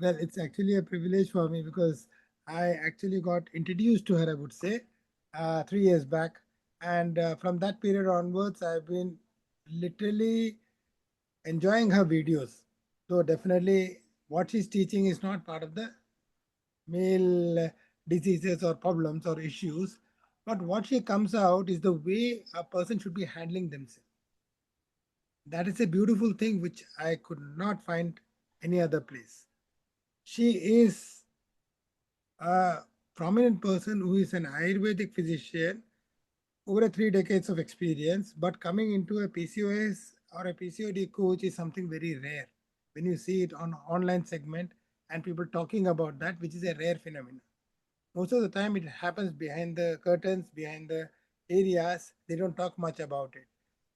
Well, it's actually a privilege for me because I actually got introduced to her, I would say, 3 years back. And from that period onwards, I've been literally enjoying her videos. So, definitely, what she's teaching is not part of the male diseases or problems or issues, but what she comes out is the way a person should be handling themselves. That is a beautiful thing which I could not find any other place. She is a prominent person who is an Ayurvedic physician over 3 decades of experience, but coming into a PCOS or a PCOD coach is something very rare. When you see it on online segment and people talking about that, which is a rare phenomenon. Most of the time, it happens behind the curtains, behind the areas. They don't talk much about it.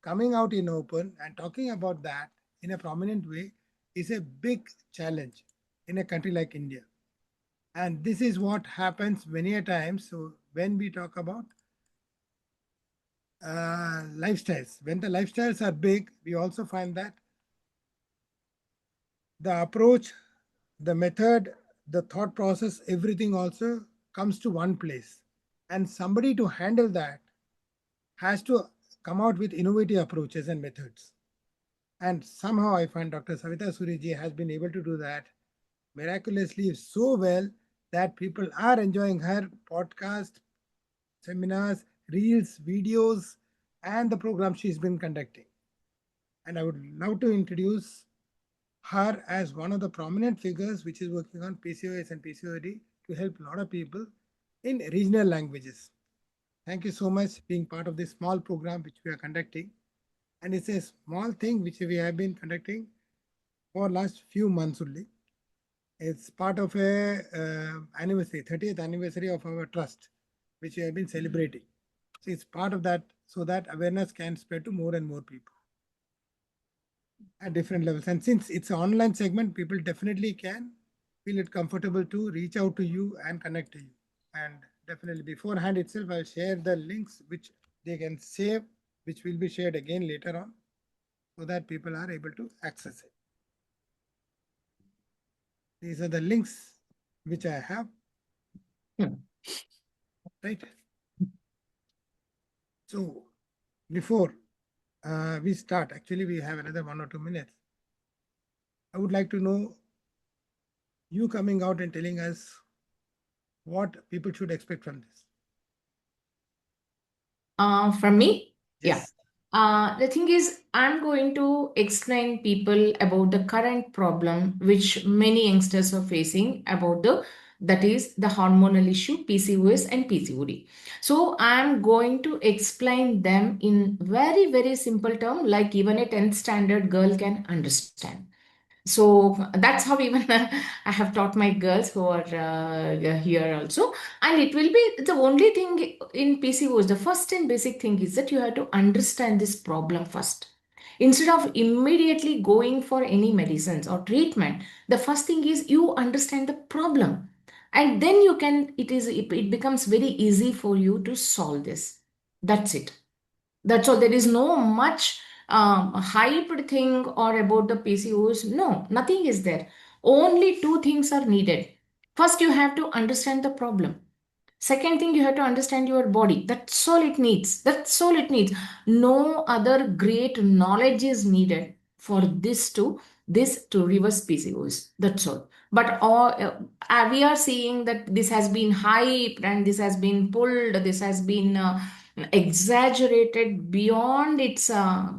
Coming out in open and talking about that in a prominent way is a big challenge in a country like India. And this is what happens many a times. So when we talk about lifestyles, when the lifestyles are big, we also find that the approach, the method, the thought process, everything also comes to one place. And somebody to handle that has to come out with innovative approaches and methods. And somehow I find Dr. Savita Suriji has been able to do that miraculously so well that people are enjoying her podcast, seminars, reels, videos, and the program she's been conducting. And I would love to introduce her as one of the prominent figures which is working on PCOS and PCOD to help a lot of people in regional languages. Thank you so much being part of this small program which we are conducting. And it's a small thing which we have been conducting for last few months only. It's part of a anniversary, 30th anniversary of our trust, which we have been celebrating. So it's part of that so that awareness can spread to more and more people at different levels. And since it's an online segment, people definitely can feel it comfortable to reach out to you and connect to you. And definitely beforehand itself, I'll share the links which they can save, which will be shared again later on so that people are able to access it. These are the links which I have, right? So before we start, actually, we have another 1 or 2 minutes. I would like to know you coming out and telling us what people should expect from this. From me? Yeah. Yes. The thing is, I'm going to explain people about the current problem which many youngsters are facing about that is the hormonal issue PCOS and PCOD. So I'm going to explain them in very simple term like even a 10th standard girl can understand. So that's how even I have taught my girls who are here also. And it will be the only thing in PCOS. The first and basic thing is that you have to understand this problem first. Instead of immediately going for any medicines or treatment, the first thing is you understand the problem. And then you can, it becomes very easy for you to solve this. That's it. That's all. There is no much hyped thing or about the PCOS. No, nothing is there. Only two things are needed. First, you have to understand the problem. Second thing, you have to understand your body. That's all it needs. That's all it needs. No other great knowledge is needed for this to reverse PCOS. That's all. But all we are seeing that this has been hyped and this has been pulled. This has been exaggerated beyond its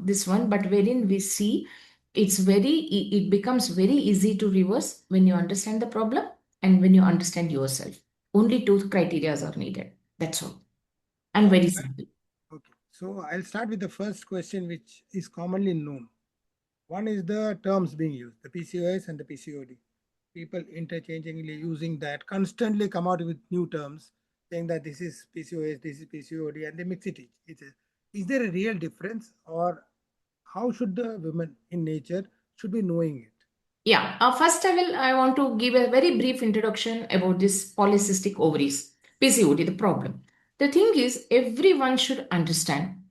this one. But wherein we see it becomes very easy to reverse when you understand the problem and when you understand yourself. Only two criteria are needed. That's all. And So, very simple. okay. So I'll start with the first question, which is commonly known. One is the terms being used, the PCOS and the PCOD. People interchangingly using that, constantly come out with new terms, saying that this is PCOS, this is PCOD, and they mix it. Is there a real difference, or how should the women in nature should be knowing it? Yeah. First, I want to give a very brief introduction about this polycystic ovaries, PCOD, the problem. The thing is, everyone should understand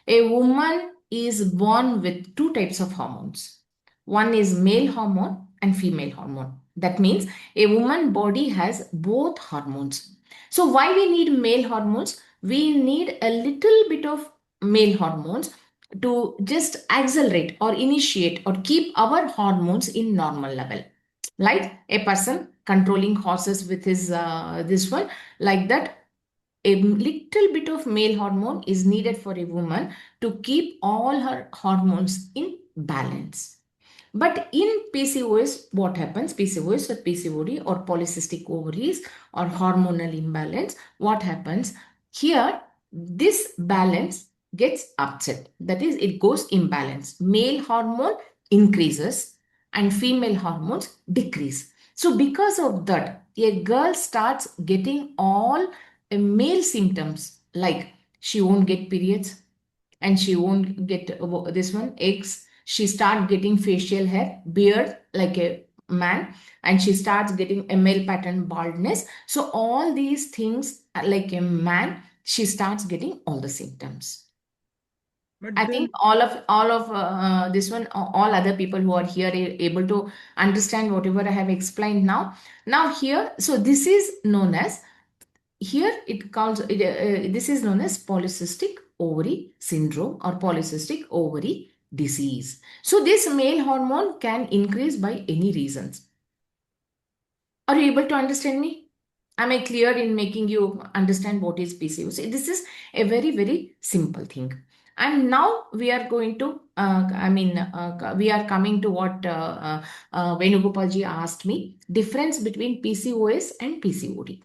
a woman is born with two types of hormones. One is male hormone and female hormone. That means a woman body has both hormones. So why we need male hormones? We need a little bit of male hormones to just accelerate or initiate or keep our hormones in normal level. Like a person controlling horses with his this one, like that, a little bit of male hormone is needed for a woman to keep all her hormones in balance. But in PCOS, what happens? PCOS or PCOD or polycystic ovaries or hormonal imbalance, what happens? Here, this balance gets upset. That is, it goes imbalance. Male hormone increases and female hormones decrease. So, because of that, a girl starts getting all male symptoms like she won't get periods and she won't get this one eggs. She start getting facial hair beard like a man, and she starts getting a male pattern baldness. So all these things like a man, she starts getting all the symptoms. I But think then, all of this one, all other people who are here are able to understand whatever I have explained now. Now here, so this is known as, here it counts, this is known as polycystic ovary syndrome or polycystic ovary disease. So this male hormone can increase by any reasons. Are you able to understand me? Am I clear in making you understand what is PCOS? This is a very, very simple thing. And now we are going to, we are coming to what Venugopalji asked me, difference between PCOS and PCOD.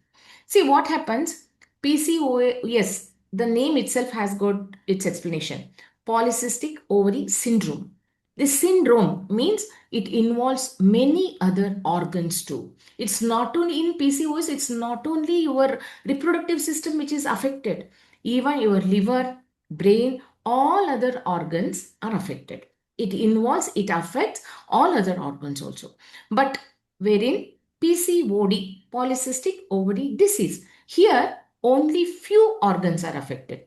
See what happens, PCOS, yes, the name itself has got its explanation. Polycystic ovary syndrome. This syndrome means it involves many other organs too. It's not only in PCOS, it's not only your reproductive system which is affected, even your liver, brain, all other organs are affected. It involves, it affects all other organs also. But wherein PCOD, polycystic ovary disease, here only few organs are affected.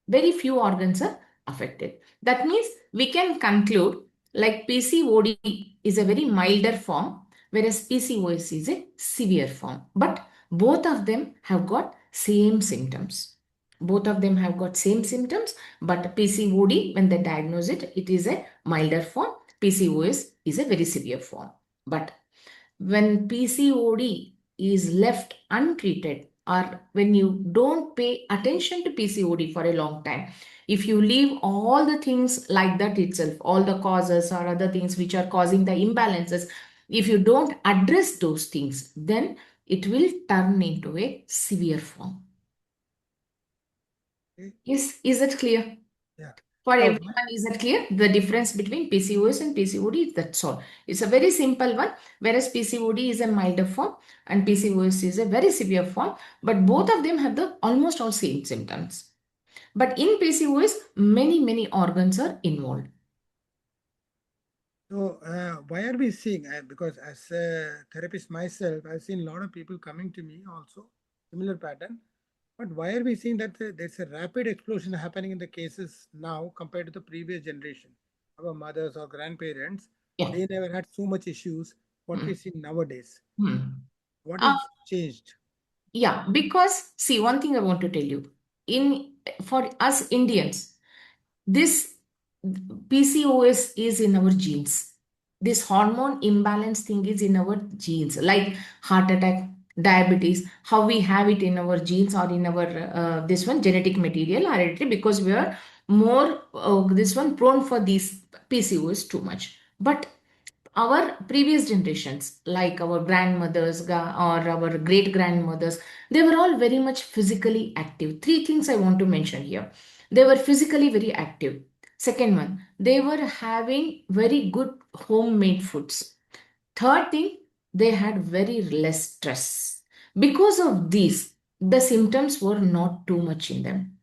Very few organs are affected. That means we can conclude like PCOD is a very milder form, whereas PCOS is a severe form. But both of them have got same symptoms. Both of them have got same symptoms, but PCOD, when they diagnose it, it is a milder form. PCOS is a very severe form. But when PCOD is left untreated, or when you don't pay attention to PCOD for a long time, if you leave all the things like that itself, all the causes or other things which are causing the imbalances, if you don't address those things, then it will turn into a severe form. okay, Is that clear? yeah. For Now, everyone, is that clear? The difference between PCOS and PCOD, that's all. It's a very simple one, whereas PCOD is a milder form and PCOS is a very severe form, but both of them have the almost all same symptoms. But in PCOS, many organs are involved. so why are we seeing? Because as a therapist myself, I've seen a lot of people coming to me also, similar pattern. But why are we seeing that there's a rapid explosion happening in the cases now compared to the previous generation? Our mothers or grandparents, Yeah. they never had so much issues. What we Hmm. see nowadays, Hmm. what Uh, is changed? yeah, because see, one thing I want to tell you, in for us Indians, this PCOS is in our genes. This hormone imbalance thing is in our genes, like heart attack, diabetes, how we have it in our genes or in our this one genetic material hereditary, because we are more this one prone for these PCOS too much. But our previous generations, like our grandmothers or our great grandmothers, they were all very much physically active. Three things I want to mention here. They were physically very active. Second one, they were having very good homemade foods. Third thing, they had very less stress. Because of these, the symptoms were not too much in them.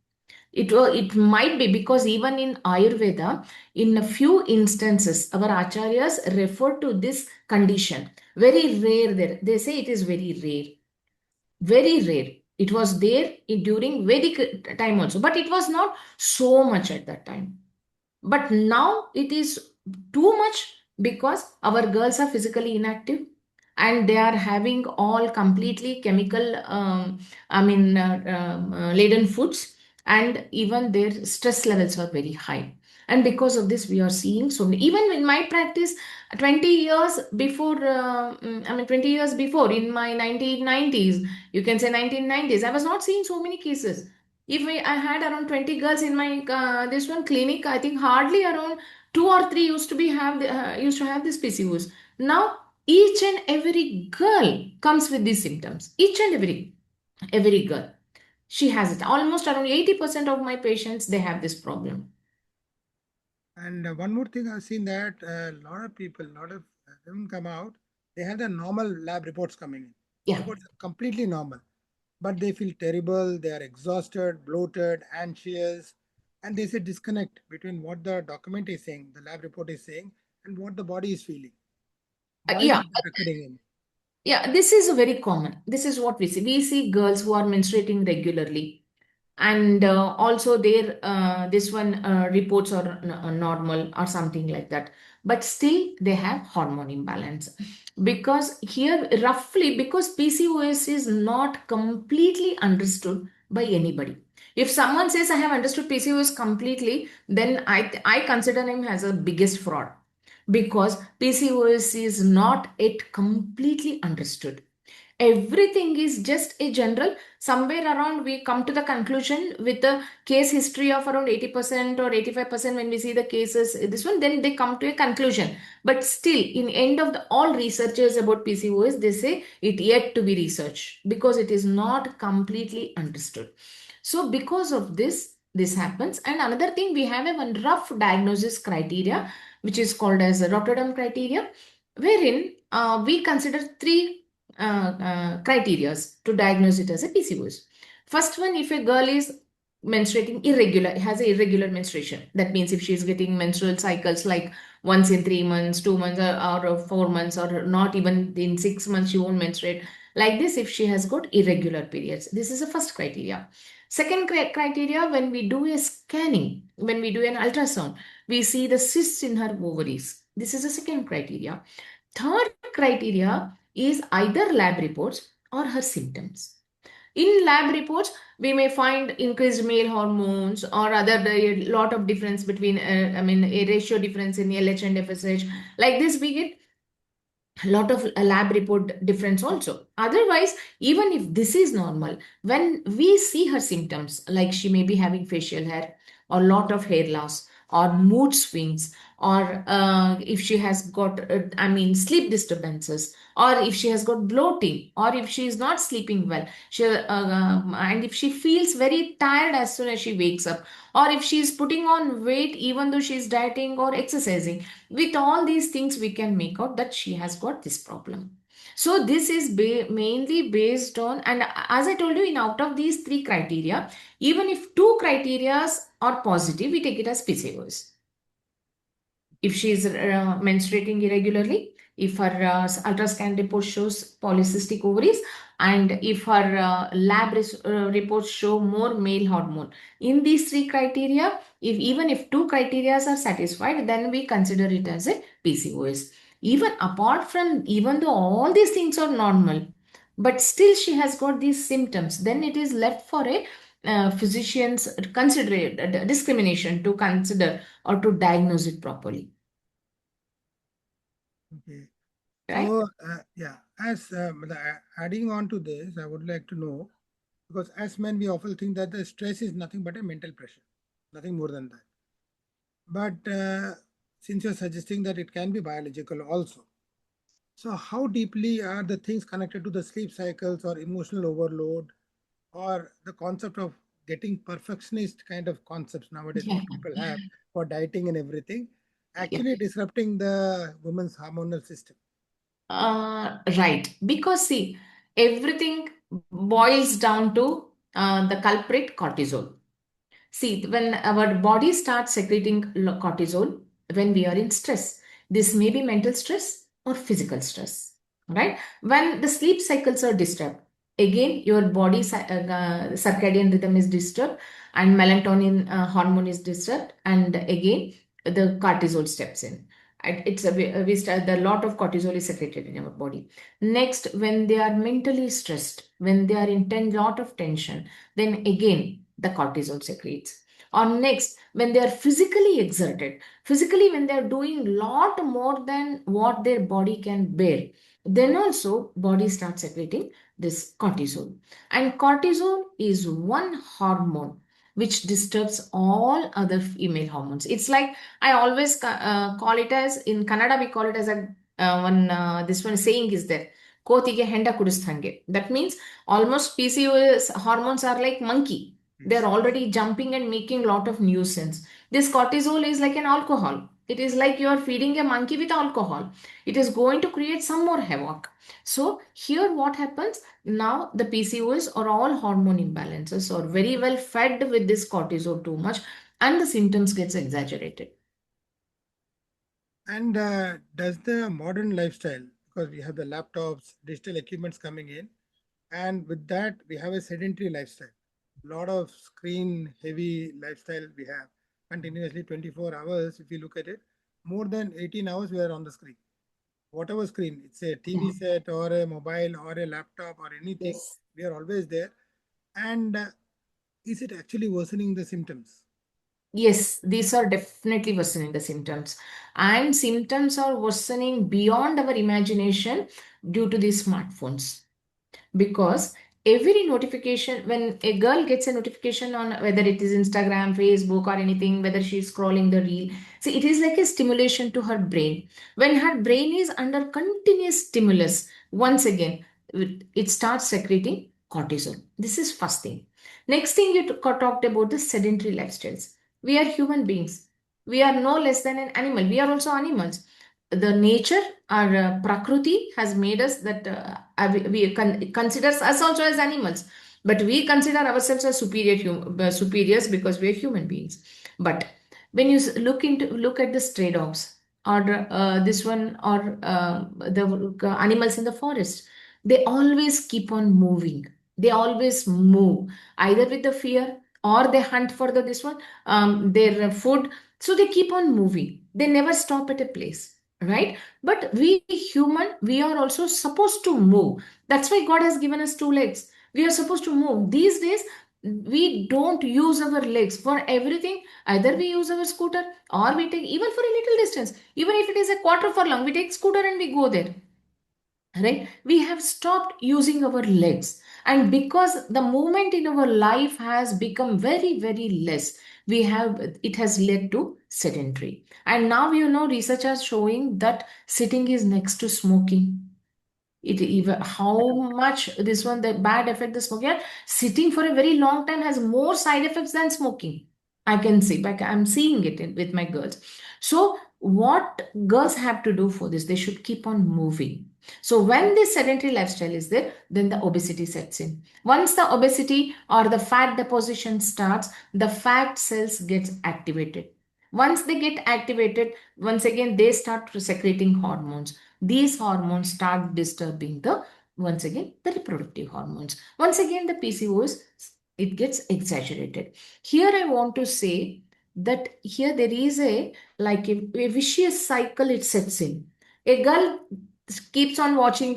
It might be because even in Ayurveda, in a few instances, our acharyas refer to this condition. Very rare there. They say it is very rare. Very rare. It was there during Vedic time also, but it was not so much at that time. But now it is too much because our girls are physically inactive and they are having all completely chemical laden foods, and even their stress levels are very high. And because of this we are seeing so many, even in my practice 20 years before 20 years before, in my 1990s, you can say 1990s, I was not seeing so many cases. If I had around 20 girls in my this one clinic, I think hardly around two or three used to have this PCOS. Now each and every girl comes with these symptoms. Each and every girl, she has it. Almost around 80% of my patients, they have this problem. And one more thing, I've seen that a lot of people, a lot of women come out, they have the normal lab reports coming in. Yeah. Reports are completely normal, but they feel terrible, they are exhausted, bloated, anxious, and there's a disconnect between what the document is saying, the lab report is saying, and what the body is feeling. Why is Yeah. that occurring in? Yeah, this is very common. This is what we see. We see girls who are menstruating regularly, and also their this one reports are normal or something like that, but still they have hormone imbalance. Because here roughly, because PCOS is not completely understood by anybody. If someone says I have understood PCOS completely, then I consider him as a biggest fraud, because PCOS is not yet completely understood. Everything is just a general. Somewhere around we come to the conclusion with the case history of around 80% or 85%, when we see the cases this one, then they come to a conclusion. But still, in end of the all researchers about PCOS, they say it yet to be researched because it is not completely understood. So because of this happens. And another thing, we have a one rough diagnosis criteria which is called as a Rotterdam criteria, wherein we consider three criteria to diagnose it as a PCOS. First one, if a girl is menstruating irregular, has a irregular menstruation. That means if she is getting menstrual cycles like once in 3 months, 2 months, or 4 months, or not even in 6 months, she won't menstruate. Like this, if she has got irregular periods, this is the first criteria. Second criteria, when we do a scanning, when we do an ultrasound, we see the cysts in her ovaries. This is the second criteria. Third criteria is either lab reports or her symptoms. In lab reports, we may find increased male hormones or other a lot of difference between, a ratio difference in LH and FSH. Like this, we get a lot of lab report difference also. Otherwise, even if this is normal, when we see her symptoms, like she may be having facial hair or lot of hair loss or mood swings, or if she has got sleep disturbances, or if she has got bloating, or if she is not sleeping well, and if she feels very tired as soon as she wakes up, or if she is putting on weight even though she is dieting or exercising, with all these things we can make out that she has got this problem. So this is mainly based on, and as I told you, in out of these three criteria, even if two criterias are positive, we take it as PCOS. If she is menstruating irregularly, if her ultrasound report shows polycystic ovaries, and if her reports show more male hormone, in these three criteria, if even if two criteria are satisfied, then we consider it as a PCOS. Even apart from, even though all these things are normal, but still she has got these symptoms, then it is left for a physician's consider discrimination to consider or to diagnose it properly. Okay. Right? So, yeah, as adding on to this, I would like to know, because as men, we often think that the stress is nothing but a mental pressure, nothing more than that. But since you're suggesting that it can be biological also, so how deeply are the things connected to the sleep cycles or emotional overload or the concept of getting perfectionist kind of concepts nowadays, Yeah. what people have for dieting and everything, Yeah. actually disrupting the woman's hormonal system? Right. Because see, everything boils down to the culprit cortisol. See, when our body starts secreting cortisol when we are in stress, this may be mental stress or physical stress, right? When the sleep cycles are disturbed, again, your body circadian rhythm is disturbed and melatonin hormone is disturbed, and again, the cortisol steps in. It's we start the lot of cortisol is secreted in our body. Next, when they are mentally stressed, when they are in lot of tension, then again the cortisol secretes. Or next, when they are physically exerted, physically when they are doing lot more than what their body can bear, then also body starts secreting this cortisol. And cortisol is one hormone which disturbs all other female hormones. It's like I always call it as, in Kannada we call it as a one this one saying is there. Kotige henda kudusthange. That means almost PCOS hormones are like monkey. They're Yes. already jumping and making lot of nuisance. This cortisol is like an alcohol. It is like you are feeding a monkey with alcohol. It is going to create some more havoc. So here what happens now, the PCOS or all hormone imbalances are very well fed with this cortisol too much, and the symptoms gets exaggerated. And does the modern lifestyle, because we have the laptops, digital equipments coming in, and with that we have a sedentary lifestyle, lot of screen heavy lifestyle we have, continuously 24 hours. If you look at it, more than 18 hours we are on the screen, whatever screen, it's a TV Yeah. set or a mobile or a laptop or anything, Yes. we are always there. And is it actually worsening the symptoms? Yes, these are definitely worsening the symptoms. And symptoms are worsening beyond our imagination due to these smartphones. Because every notification, when a girl gets a notification on whether it is Instagram, Facebook, or anything, whether she's scrolling the reel, see, it is like a stimulation to her brain. When her brain is under continuous stimulus, once again it starts secreting cortisol. This is first thing. Next thing, you talked about the sedentary lifestyles. We are human beings. We are no less than an animal. We are also animals. The nature, our prakriti has made us that considers us also as animals, but we consider ourselves as superiors because we are human beings. But when you look at the stray dogs, or this one, or the animals in the forest, they always keep on moving. They always move either with the fear, or they hunt for the this one, their food. So they keep on moving. They never stop at a place, right? But we human, we are also supposed to move. That's why God has given us two legs. We are supposed to move. These days we don't use our legs for everything. Either we use our scooter, or we take, even for a little distance, even if it is a quarter furlong, we take scooter and we go there, right? We have stopped using our legs, and because the movement in our life has become very very less, we have, it has led to sedentary. And now, research are showing that sitting is next to smoking. It even how much this one, the bad effect the smoking, yeah, sitting for a very long time has more side effects than smoking. I can see, like I'm seeing it with my girls. So what girls have to do for this, they should keep on moving. So when this sedentary lifestyle is there, then the obesity sets in. Once the obesity or the fat deposition starts, the fat cells gets activated. Once they get activated, once again they start secreting hormones. These hormones start disturbing the, once again, the reproductive hormones. Once again the PCOS, it gets exaggerated. Here I want to say that here there is a vicious cycle it sets in. A girl keeps on watching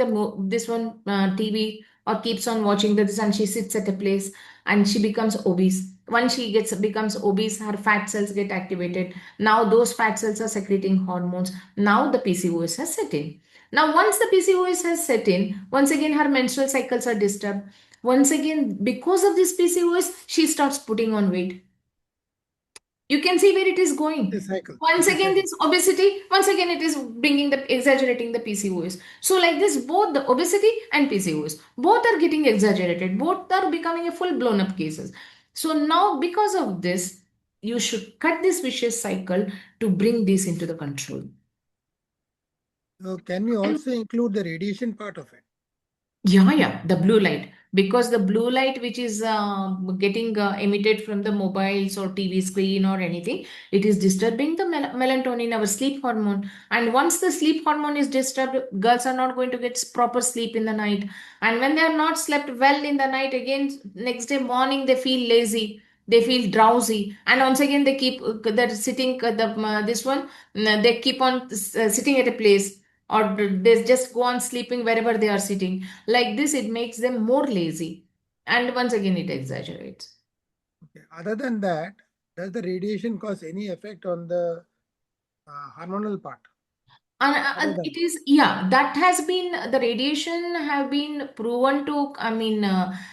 this one TV, or keeps on watching this, and she sits at a place and she becomes obese. Once she gets becomes obese, her fat cells get activated. Now those fat cells are secreting hormones. Now the PCOS has set in. Now once the PCOS has set in, once again her menstrual cycles are disturbed. Once again, because of this PCOS, she starts putting on weight. You can see where it is It's a going. cycle. Once It's a again, cycle. this obesity, once again, it is bringing the exaggerating the PCOS. So, like this, both the obesity and PCOS, both are getting exaggerated, both are becoming a full blown up cases. So, now because of this, you should cut this vicious cycle to bring this into the control. So can we And also include the radiation part of it? yeah, the blue light. Because the blue light, which is getting emitted from the mobiles or TV screen or anything, it is disturbing the melatonin, our sleep hormone. And once the sleep hormone is disturbed, girls are not going to get proper sleep in the night. And when they are not slept well in the night, again, next day morning, they feel lazy. they feel drowsy, and once again they keep they're sitting this one they keep on sitting at a place, or they just go on sleeping wherever they are sitting. Like this, it makes them more lazy, and once again it exaggerates. Okay. Other than that, does the radiation cause any effect on the hormonal part? Other And than it is, yeah, that has been, the radiation have been proven to, I mean,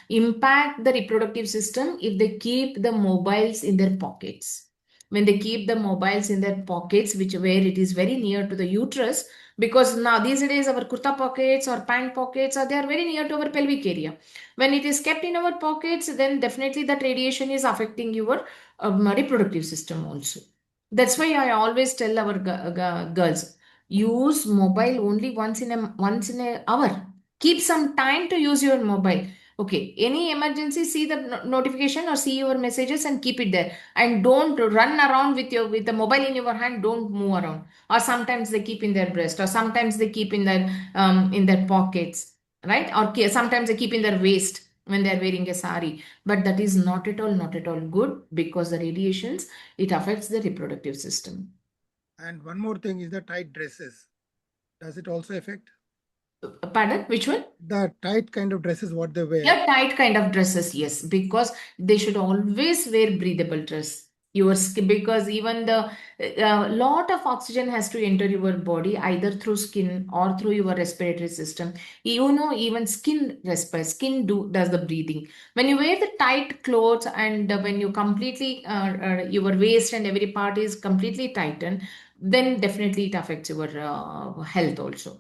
impact the reproductive system if they keep the mobiles in their pockets. When they keep the mobiles in their pockets, which where it is very near to the uterus, because now these days our kurta pockets or pant pockets are, they are very near to our pelvic area. When it is kept in our pockets, then definitely that radiation is affecting your reproductive system also. That's why I always tell our girls, use mobile only once in a hour. Keep some time to use your mobile. Okay, any emergency, see the notification or see your messages and keep it there, and don't run around with your with the mobile in your hand. Don't move around. Or sometimes they keep in their breast, or sometimes they keep in their pockets, right? Or sometimes they keep in their waist when they're wearing a sari. But that is not at all good, because the radiations, it affects the reproductive system. and one more thing is the tight dresses. Does it also affect Pardon, which one? the tight kind of dresses what they wear? Yeah, tight kind of dresses, yes, because they should always wear breathable dress. Your skin, because even the lot of oxygen has to enter your body either through skin or through your respiratory system. You know, even skin does the breathing. When you wear the tight clothes, and when you completely your waist and every part is completely tightened, then definitely it affects your health also.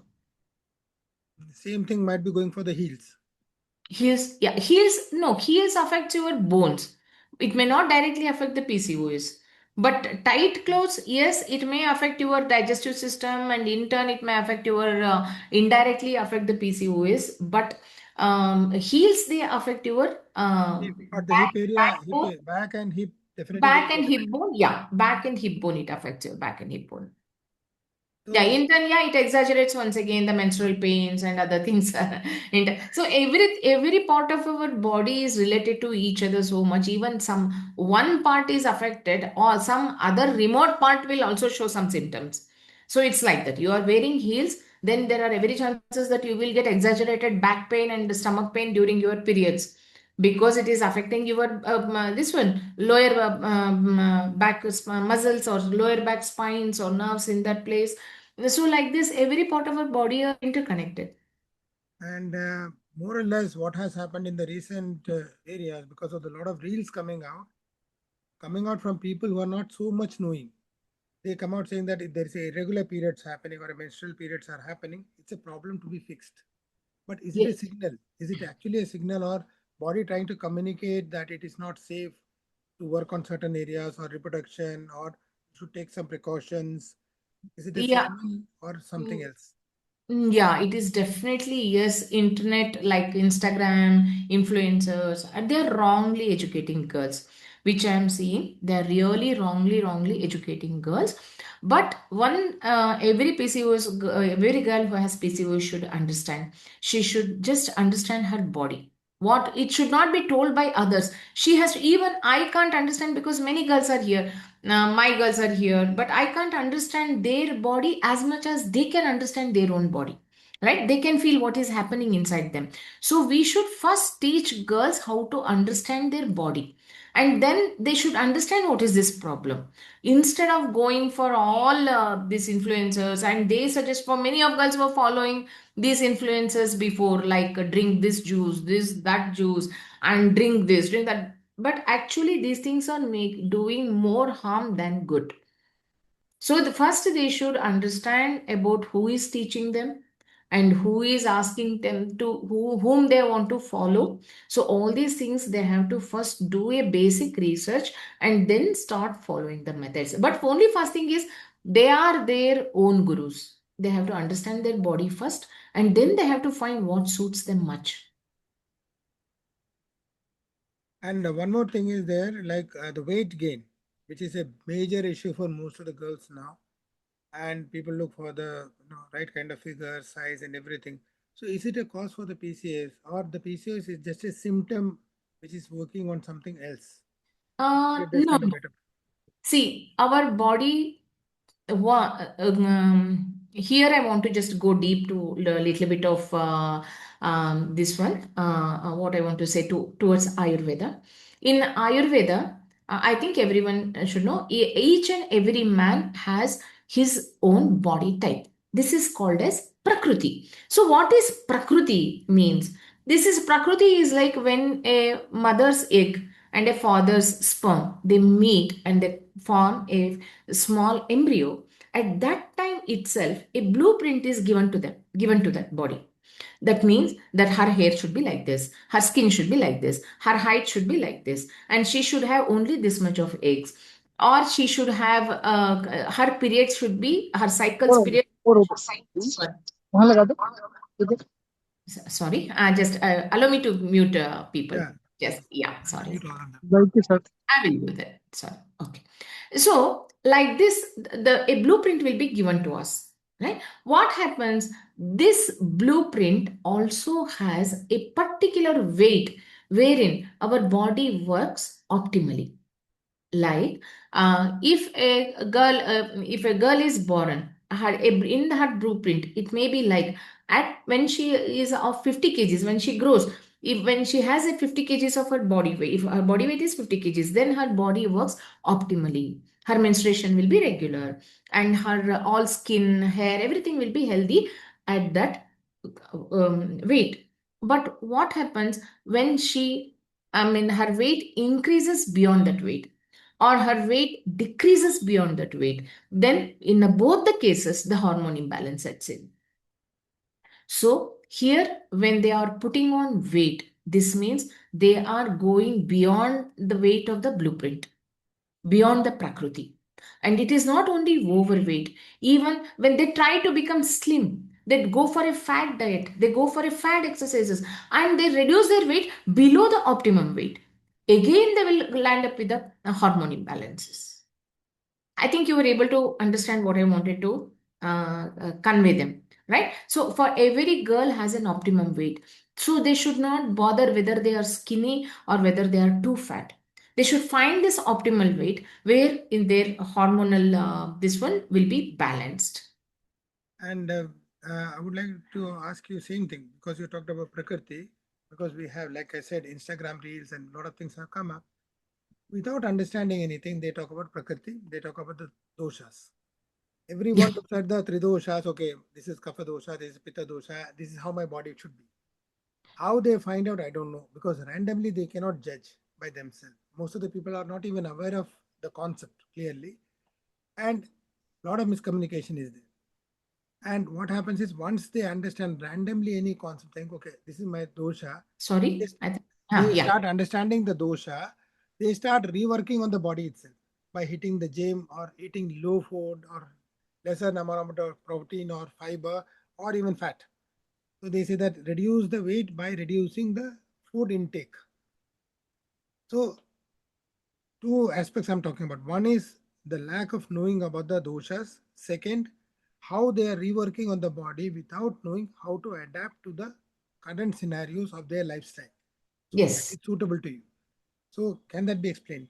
Same thing might be going for the heels. Heels, yeah, heels, no, heels affects your bones. It may not directly affect the PCOS. But tight clothes, yes, it may affect your digestive system, and in turn, it may affect your indirectly affect the PCOS. But heels, they affect your But the hip area, hip, backbone, back and hip definitely will back and get hip affected. bone. Yeah, back and hip bone, it affects your back and hip bone. Yeah, So in turn, yeah, it exaggerates once again the menstrual pains and other things. So every part of our body is related to each other so much. Even some one part is affected, or some other remote part will also show some symptoms. So it's like that. You are wearing heels, then there are every chances that you will get exaggerated back pain and stomach pain during your periods, because it is affecting your this one lower back muscles, or lower back spines or nerves in that place. So, like this, every part of our body are interconnected. and more or less what has happened in the recent areas because of the lot of reels coming out from people who are not so much knowing. They come out saying that if there is a irregular periods happening or a menstrual periods are happening, it's a problem to be fixed. But is it a Yes. signal? Is it actually a signal, or body trying to communicate that it is not safe to work on certain areas or reproduction, or should take some precautions? Is it a Yeah. signal or something else? Yeah, it is definitely, yes. Internet like Instagram, influencers, they're wrongly educating girls, which I am seeing. They're really wrongly educating girls. But every PCOS, every girl who has PCOS should understand. She should just understand her body. What it should not be told by others. She has to, even I can't understand, because many girls are here. My girls are here, but I can't understand their body as much as they can understand their own body, right? They can feel what is happening inside them. So we should first teach girls how to understand their body, and then they should understand what is this problem, instead of going for all these influencers. And they suggest, for many of girls were following these influencers before, like drink this juice, this that juice, and drink this, drink that. But actually these things are doing more harm than good. So the first they should understand about who is teaching them, and who is asking them to whom they want to follow. So all these things they have to first do a basic research, and then start following the methods. But only first thing is, they are their own gurus. They have to understand their body first, and then they have to find what suits them much. And one more thing is there, like the weight gain, which is a major issue for most of the girls now. And people look for the right kind of figure, size, and everything. So, is it a cause for the PCOS, or the PCOS is just a symptom which is working on something else? This No, kind of no. metaphor. See, our body, here I want to just go deep to a little bit of this one, what I want to say towards Ayurveda. In Ayurveda, I think everyone should know, each and every man has his own body type. This is called as Prakriti. So what is Prakriti means? This is Prakriti is like when a mother's egg and a father's sperm, they meet and they form a small embryo. At that time itself, a blueprint is given to them, given to that body. That means that her hair should be like this, her skin should be like this, her height should be like this, and she should have only this much of eggs, or she should have her periods should be her cycles period. वहां लगा दो इधर Sorry, just allow me to mute people. Yeah, Just yeah, sorry. mute all of them. Bike के साथ I will do that. Sorry. Okay. So, like this, a blueprint will be given to us, right? What happens? This blueprint also has a particular weight wherein our body works optimally. Like, if a girl is born, in her blueprint, it may be like at when she is of 50 kgs, when she grows, if when she has a 50 kgs of her body weight, if her body weight is 50 kgs, then her body works optimally. Her menstruation will be regular, and her all skin, hair, everything will be healthy at that weight. But what happens when her weight increases beyond that weight, or her weight decreases beyond that weight? Then in both the cases, the hormone imbalance sets in. So here, when they are putting on weight, this means they are going beyond the weight of the blueprint, beyond the Prakriti. And it is not only overweight, even when they try to become slim, they go for a fat diet, they go for a fat exercises, and they reduce their weight below the optimum weight. Again, they will land up with the hormone imbalances. I think you were able to understand what I wanted to convey them, right? So for every girl has an optimum weight. So they should not bother whether they are skinny or whether they are too fat. They should find this optimal weight where in their hormonal, this one will be balanced. And I would like to ask you same thing because you talked about Prakriti. Because we have, like I said, Instagram reels and a lot of things have come up. Without understanding anything, they talk about Prakriti. They talk about the doshas. Yeah. Everyone looks at the three doshas. Okay, this is kapha dosha, this is pitta dosha. This is how my body should be. How they find out, I don't know, because randomly they cannot judge by themselves. Most of the people are not even aware of the concept clearly, and a lot of miscommunication is there. And what happens is once they understand randomly any concept, think, okay, this is my dosha, they, Sorry. they Yeah. start understanding the dosha, they start reworking on the body itself by hitting the gym or eating low food or lesser amount of protein or fiber or even fat. So they say that reduce the weight by reducing the food intake. So two aspects I'm talking about. One is the lack of knowing about the doshas. Second, how they are reworking on the body without knowing how to adapt to the current scenarios of their lifestyle so that Yes. it's suitable to you. So can that be explained?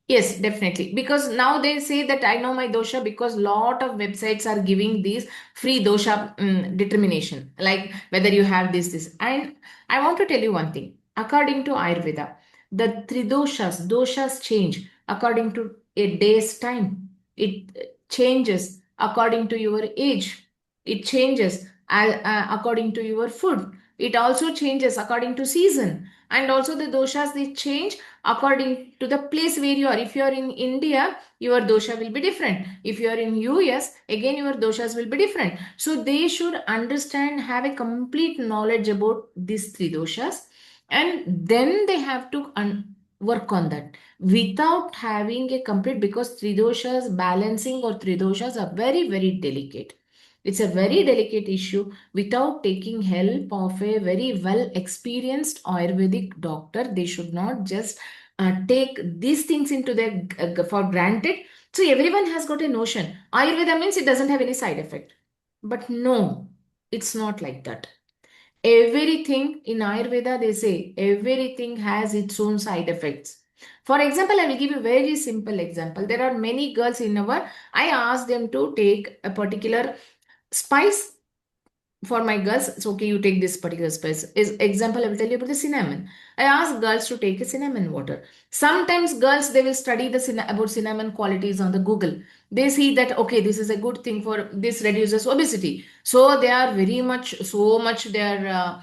Yes, definitely. Because now they say that I know my dosha because lot of websites are giving these free dosha determination, like whether you have this. And I want to tell you one thing. According to Ayurveda, the three doshas change according to a day's time. It changes according to your age. It changes according to your food. It also changes according to season. And also the doshas, they change according to the place where you are. If you are in India, your dosha will be different. If you are in US, again your doshas will be different. So they should understand, have a complete knowledge about these three doshas, and then they have to work on that without having a complete, because three doshas balancing or three doshas are very delicate. It's a very delicate issue. Without taking help of a very well experienced Ayurvedic doctor, they should not just take these things into their for granted. So everyone has got a notion. Ayurveda means it doesn't have any side effect. But no, it's not like that. Everything in Ayurveda, they say everything has its own side effects. For example, I will give you a very simple example. There are many girls in our, I asked them to take a particular spice. For my girls, it's okay, you take this particular spice. Is example, I will tell you about the cinnamon. I ask girls to take a cinnamon water. Sometimes girls, they will study about cinnamon qualities on the Google. They see that, okay, this is a good thing for this, reduces obesity. So they are very much, so much they are,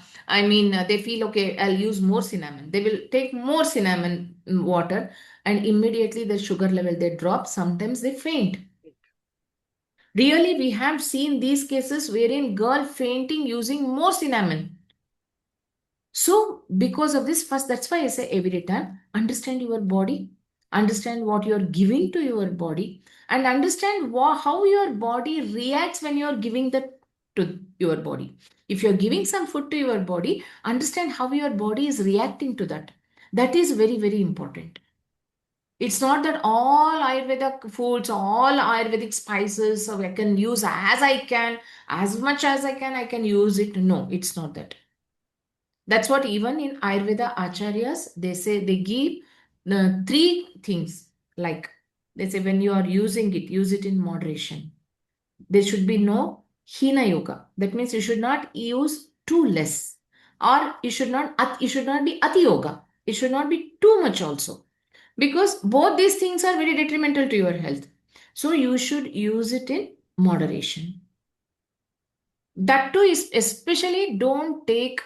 they feel, okay, I'll use more cinnamon. They will take more cinnamon water, and immediately the sugar level, they drop. Sometimes they faint. Really, we have seen these cases wherein girl fainting using more cinnamon. So, because of this, first, that's why I say every time, understand your body, understand what you're giving to your body, and understand how your body reacts when you're giving that to your body. If you're giving some food to your body, understand how your body is reacting to that. That is very, very important. It's not that all Ayurvedic foods, all Ayurvedic spices, so I can use as I can, as much as I can use it. No, it's not that. That's what even in Ayurveda Acharyas, they say they give three things. Like they say, when you are using it, use it in moderation. There should be no hina yoga. That means you should not use too less, or you should not be ati yoga. It should not be too much also, because both these things are very detrimental to your health. So you should use it in moderation. That too is, especially don't take,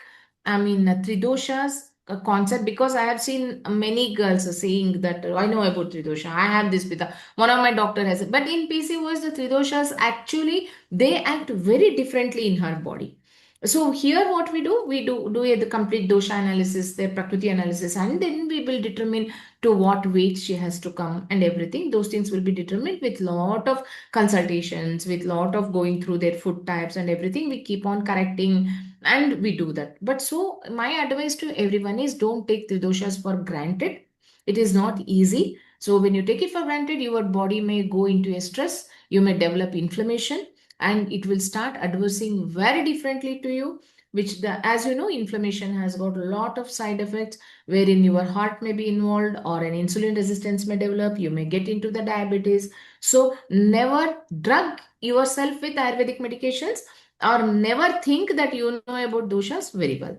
tridoshas concept, because I have seen many girls are saying that, "Oh, I know about tridosha, I have this with one of my doctor has it." But in PCOS, the tridoshas actually, they act very differently in her body. So here what we do the complete dosha analysis, the prakriti analysis, and then we will determine to what weight she has to come, and everything. Those things will be determined with lot of consultations, with lot of going through their food types and everything. We keep on correcting, and we do that. But so my advice to everyone is, don't take the doshas for granted. It is not easy. So when you take it for granted, your body may go into a stress, you may develop inflammation, and it will start adversing very differently to you, which, the as you know, inflammation has got a lot of side effects, wherein your heart may be involved, or an insulin resistance may develop, you may get into the diabetes. So never drug yourself with Ayurvedic medications, or never think that you know about doshas very well.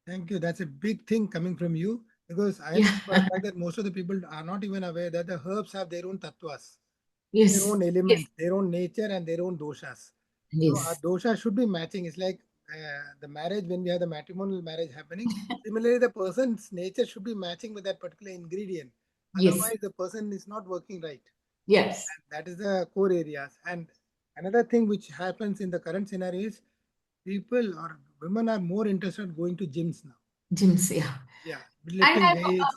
Thank you. That's a big thing coming from you, because I know Yeah. for a fact that most of the people are not even aware that the herbs have their own tattvas, their Yes. own Yes. elements, their own nature, and their own doshas. So our Yes. dosha should be matching. It's like the marriage, when we have the matrimonial marriage happening. Similarly, the person's nature should be matching with that particular ingredient. Yes. Otherwise, the person is not working right. Yes. That is the core areas. And another thing which happens in the current scenario is people or women are more interested going to gyms now. Gyms. Yeah. Yeah, And lifting weights.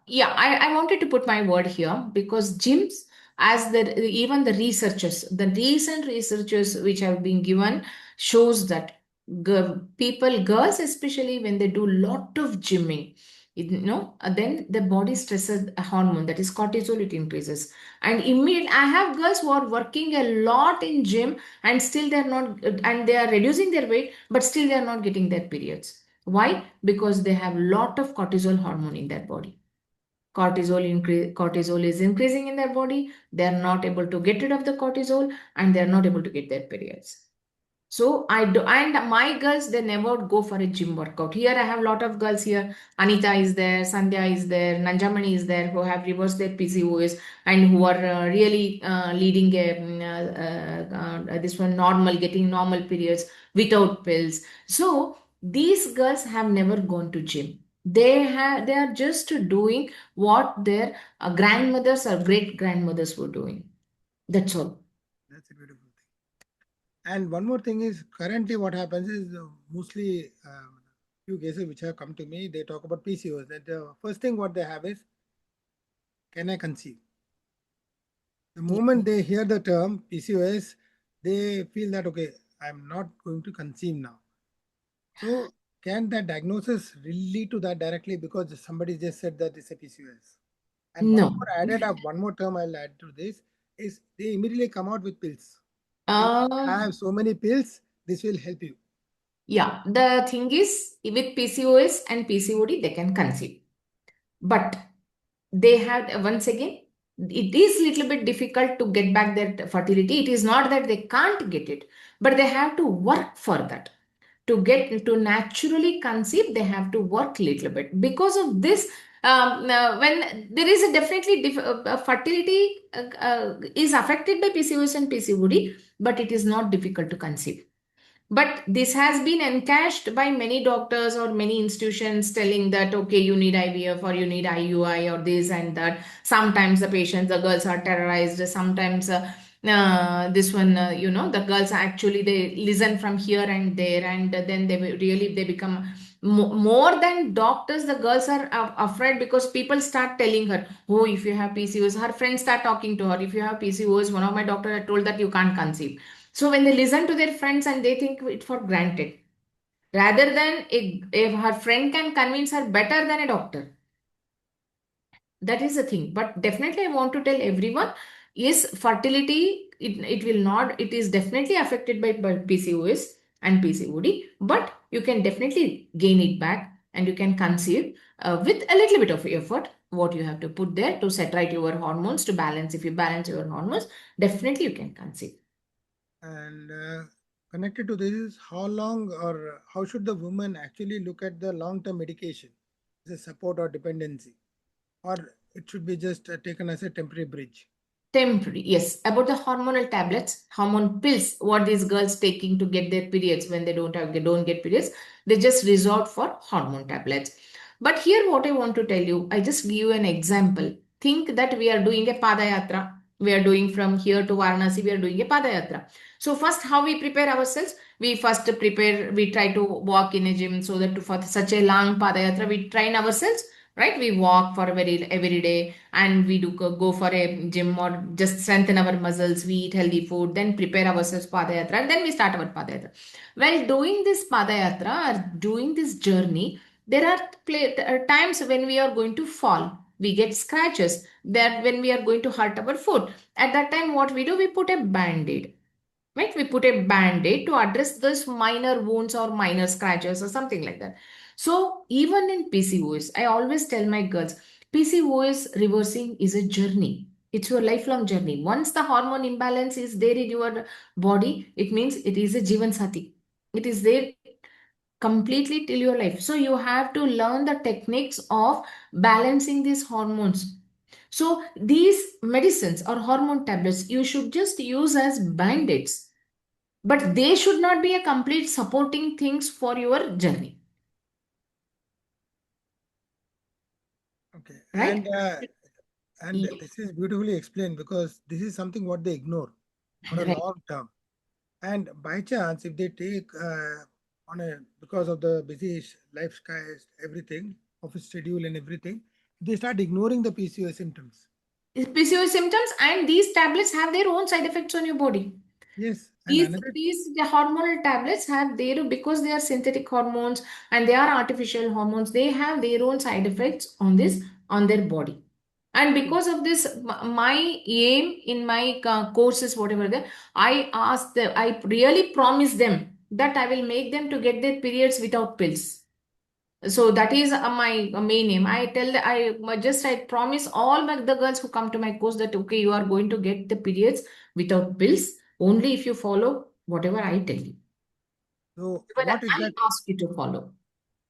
I wanted to put my word here, because gyms, as even the researchers, the recent researchers which have been given, shows that girls especially, when they do lot of gymming, then the body stresses a hormone, that is cortisol, it increases. And immediate, I have girls who are working a lot in gym, and still they're not, and they are reducing their weight, but still they are not getting their periods. Why? Because they have lot of cortisol hormone in their body. Cortisol is increasing in their body. They are not able to get rid of the cortisol, and they are not able to get their periods. So I do, and my girls, they never go for a gym workout. Here I have a lot of girls here. Anita is there, Sandhya is there, Nanjamani is there, who have reversed their PCOS, and who are really leading this one normal, getting normal periods without pills. So these girls have never gone to gym. They are just doing what their grandmothers or great grandmothers were doing. That's all. That's a beautiful thing. And one more thing is, currently what happens is, mostly few cases which have come to me, they talk about PCOS. That the first thing what they have is, can I conceive? The moment they hear the term PCOS, they feel that, okay, I'm not going to conceive now. So can that diagnosis really lead to that directly, because somebody just said that it's a PCOS? And one No. more added up, one more term I'll add to this is, they immediately come out with pills. If you Uh, have so many pills, this will help you. yeah, the thing is, with PCOS and PCOD, they can conceive. But they have, once again, it is little bit difficult to get back their fertility. It is not that they can't get it, but they have to work for that. To get to naturally conceive, they have to work little bit. Because of this, when there is a definitely fertility is affected by PCOS and PCOD, but it is not difficult to conceive. But this has been encashed by many doctors or many institutions telling that, okay, you need IVF or you need IUI or this and that. Sometimes the patients, the girls are terrorized. Sometimes this one, the girls actually, they listen from here and there, and then they become more than doctors. The girls are afraid because people start telling her, oh, if you have PCOS, her friends start talking to her, if you have PCOS, one of my doctor had told that you can't conceive. So when they listen to their friends and they think it for granted, rather than if her friend can convince her better than a doctor. That is the thing. But definitely, I want to tell everyone is fertility. It will not. It is definitely affected by PCOS and PCOD, but you can definitely gain it back and you can conceive with a little bit of effort. What you have to put there to set right your hormones to balance. If you balance your hormones, definitely you can conceive. And connected to this is how long or how should the woman actually look at the long-term medication as a support or dependency, or it should be just taken as a temporary bridge. Temporary, yes. About the hormonal tablets, hormone pills, what these girls taking to get their periods when they don't get periods, they just resort for hormone tablets. But here, what I want to tell you, I just give you an example. Think that we are doing a padayatra. We are doing from here to Varanasi. We are doing a padayatra. So first, how we prepare ourselves? We first prepare. We try to walk in a gym so that for such a long padayatra, we train ourselves, right? We walk for every day, and we do go for a gym or just strengthen our muscles. We eat healthy food, then prepare ourselves padayatra, and then we start our padayatra. While doing this padayatra or doing this journey, there are times when we are going to fall. We get scratches. That when we are going to hurt our foot. At that time, what we do? We put a band-aid. Right? We put a band-aid to address those minor wounds or minor scratches or something like that. So even in PCOS, I always tell my girls, PCOS reversing is a journey. It's your lifelong journey. Once the hormone imbalance is there in your body, it means it is a Jivan Sati. It is there completely till your life. So you have to learn the techniques of balancing these hormones. So these medicines or hormone tablets, you should just use as band-aids, but they should not be a complete supporting things for your journey, Okay, right? and Ye- this is beautifully explained because this is something what they ignore for a Right. long term. And by chance, if they take on a because of the busy lifestyle, everything, office schedule and everything, they start ignoring the PCOS symptoms. PCOS symptoms, and these tablets have their own side effects on your body. Yes, and These another these the hormonal tablets have their, because they are synthetic hormones and they are artificial hormones. They have their own side effects on this on their body. And because of this, my aim in my courses, whatever they, I ask them, I really promise them that I will make them to get their periods without pills. So that is my main aim. I tell I promise all the girls who come to my course that, okay, you are going to get the periods without pills only if you follow whatever I tell you. so But what I exactly? ask you to follow.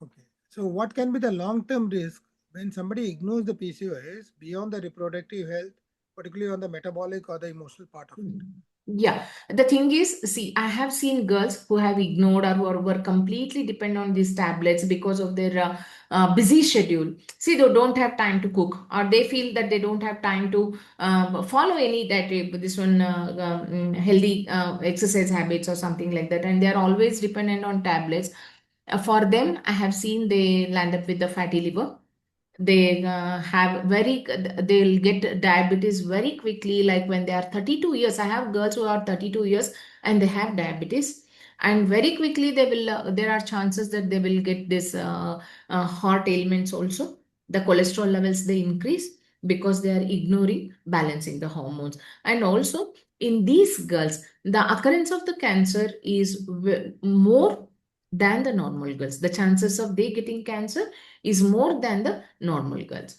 Okay, so what can be the long term risk when somebody ignores the PCOS beyond the reproductive health, particularly on the metabolic or the emotional part of it? Yeah, the thing is, see, I have seen girls who have ignored or who were completely dependent on these tablets because of their busy schedule. See, they don't have time to cook, or they feel that they don't have time to follow any this one healthy exercise habits or something like that, and they are always dependent on tablets. For them, I have seen they land up with the fatty liver. They they'll get diabetes very quickly, like when they are 32 years. I have girls who are 32 years and they have diabetes, and very quickly they will there are chances that they will get this heart ailments also. The cholesterol levels they increase because they are ignoring balancing the hormones. And also in these girls, the occurrence of the cancer is more than the normal girls. The chances of they getting cancer is more than the normal girls.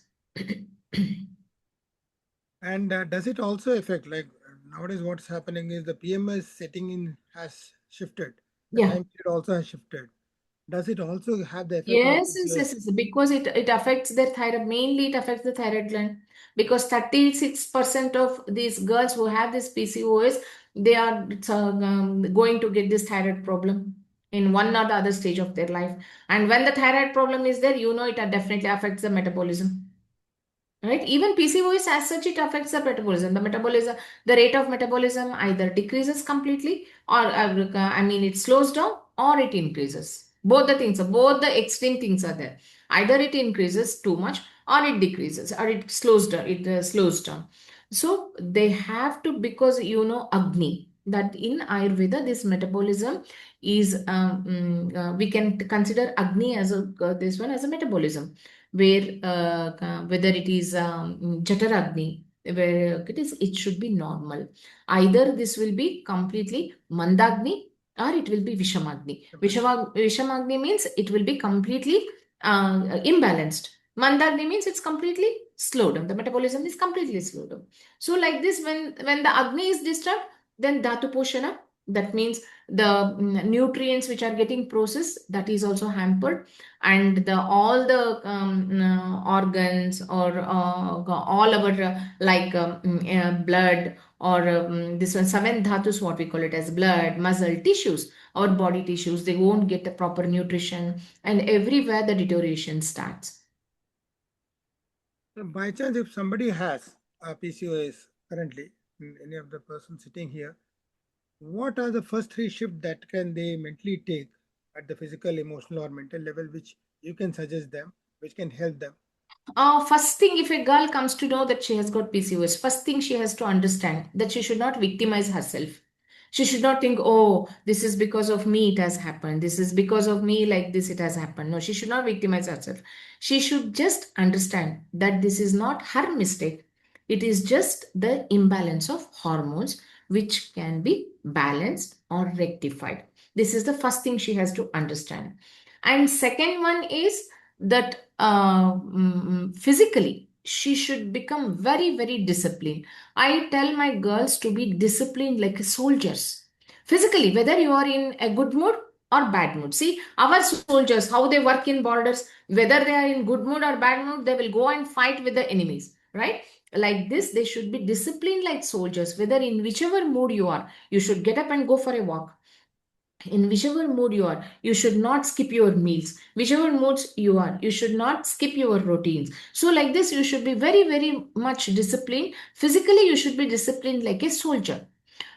And does it also affect, like nowadays, what's happening is the PMS setting in has shifted. The Yeah. time period also has shifted. Does it also have the effect on Yes, yes, PCOS? yes, yes, because it affects their thyroid. Mainly, it affects the thyroid gland because 36% of these girls who have this PCOS, they are going to get this thyroid problem in one or the other stage of their life. And when the thyroid problem is there, it definitely affects the metabolism. Right? Even PCOS as such, it affects the metabolism. The rate of metabolism either decreases completely or, it slows down or it increases. Both the things, both the extreme things are there. Either it increases too much or it decreases or it slows down. It slows down. So they have to, because Agni, that in Ayurveda, this metabolism is, we can consider Agni as this one as a metabolism where whether it is Jataragni, where it should be normal. Either this will be completely Mandagni or it will be Vishamagni. Vishamagni means it will be completely imbalanced. Mandagni means it's completely slowed down. The metabolism is completely slowed down. So like this, when the Agni is disturbed, then Dhatu Poshana, that means the nutrients which are getting processed, that is also hampered, and the all the organs or all our blood or this one seven dhatus, what we call it as blood, muscle, tissues, our body tissues, they won't get the proper nutrition, and everywhere the deterioration starts. So by chance, if somebody has a PCOS currently, any of the person sitting here, what are the first three shifts that can they mentally take at the physical, emotional, or mental level, which you can suggest them, which can help them? First thing, if a girl comes to know that she has got PCOS, first thing she has to understand that she should not victimize herself. She should not think, oh, this is because of me it has happened. This is because of me like this it has happened. No, she should not victimize herself. She should just understand that this is not her mistake. It is just the imbalance of hormones which can be balanced or rectified. This is the first thing she has to understand. And second one is that physically she should become very very disciplined. I tell my girls to be disciplined like soldiers physically, whether you are in a good mood or bad mood. See our soldiers, how they work in borders, whether they are in good mood or bad mood, they will go and fight with the enemies, right? Like this, they should be disciplined like soldiers. Whether in whichever mood you are, you should get up and go for a walk. In whichever mood you are, you should not skip your meals. Whichever moods you are, you should not skip your routines. So like this, you should be very very much disciplined. Physically you should be disciplined like a soldier.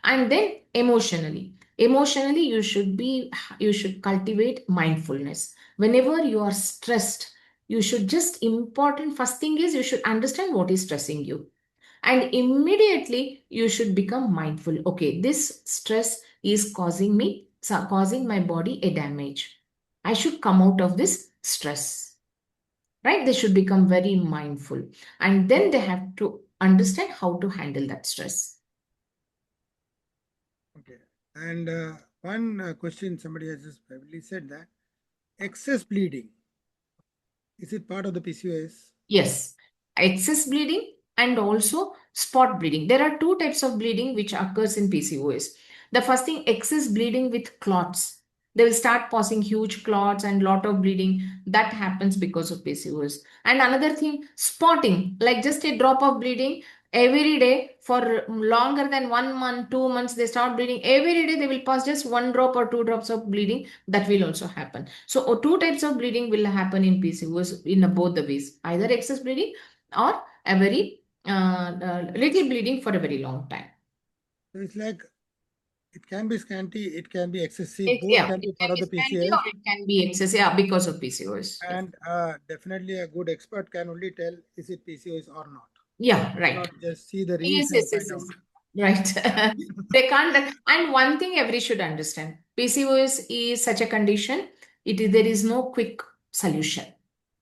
And then emotionally you should cultivate mindfulness. Whenever you are stressed, you should just, important first thing is you should understand what is stressing you, and immediately you should become mindful. Okay, this stress is causing my body a damage. I should come out of this stress, right? They should become very mindful, and then they have to understand how to handle that stress. Okay. And one question somebody has just probably said that excess bleeding, is it part of the PCOS? Yes, excess bleeding and also spot bleeding. There are two types of bleeding which occurs in PCOS. The first thing, excess bleeding with clots. They will start passing huge clots and lot of bleeding. That happens because of PCOS. And another thing, spotting, like just a drop of bleeding every day for longer than 1 month, 2 months, they start bleeding. Every day they will pass just one drop or two drops of bleeding. That will also happen. So two types of bleeding will happen in PCOS in both the ways, either excess bleeding or a very little bleeding for a very long time. So it's like it can be scanty, it can be excessive, both Yeah, can it be can part of be the scanty PCOS. or it can be excess, yeah, because of PCOS. Yeah, And definitely a good expert can only tell is it PCOS or not. yeah, They right. cannot just see the Yes, reels and yes, yes, find yes. out. Right. They can't. And one thing every should understand, PCOS is such a condition, there is no quick solution.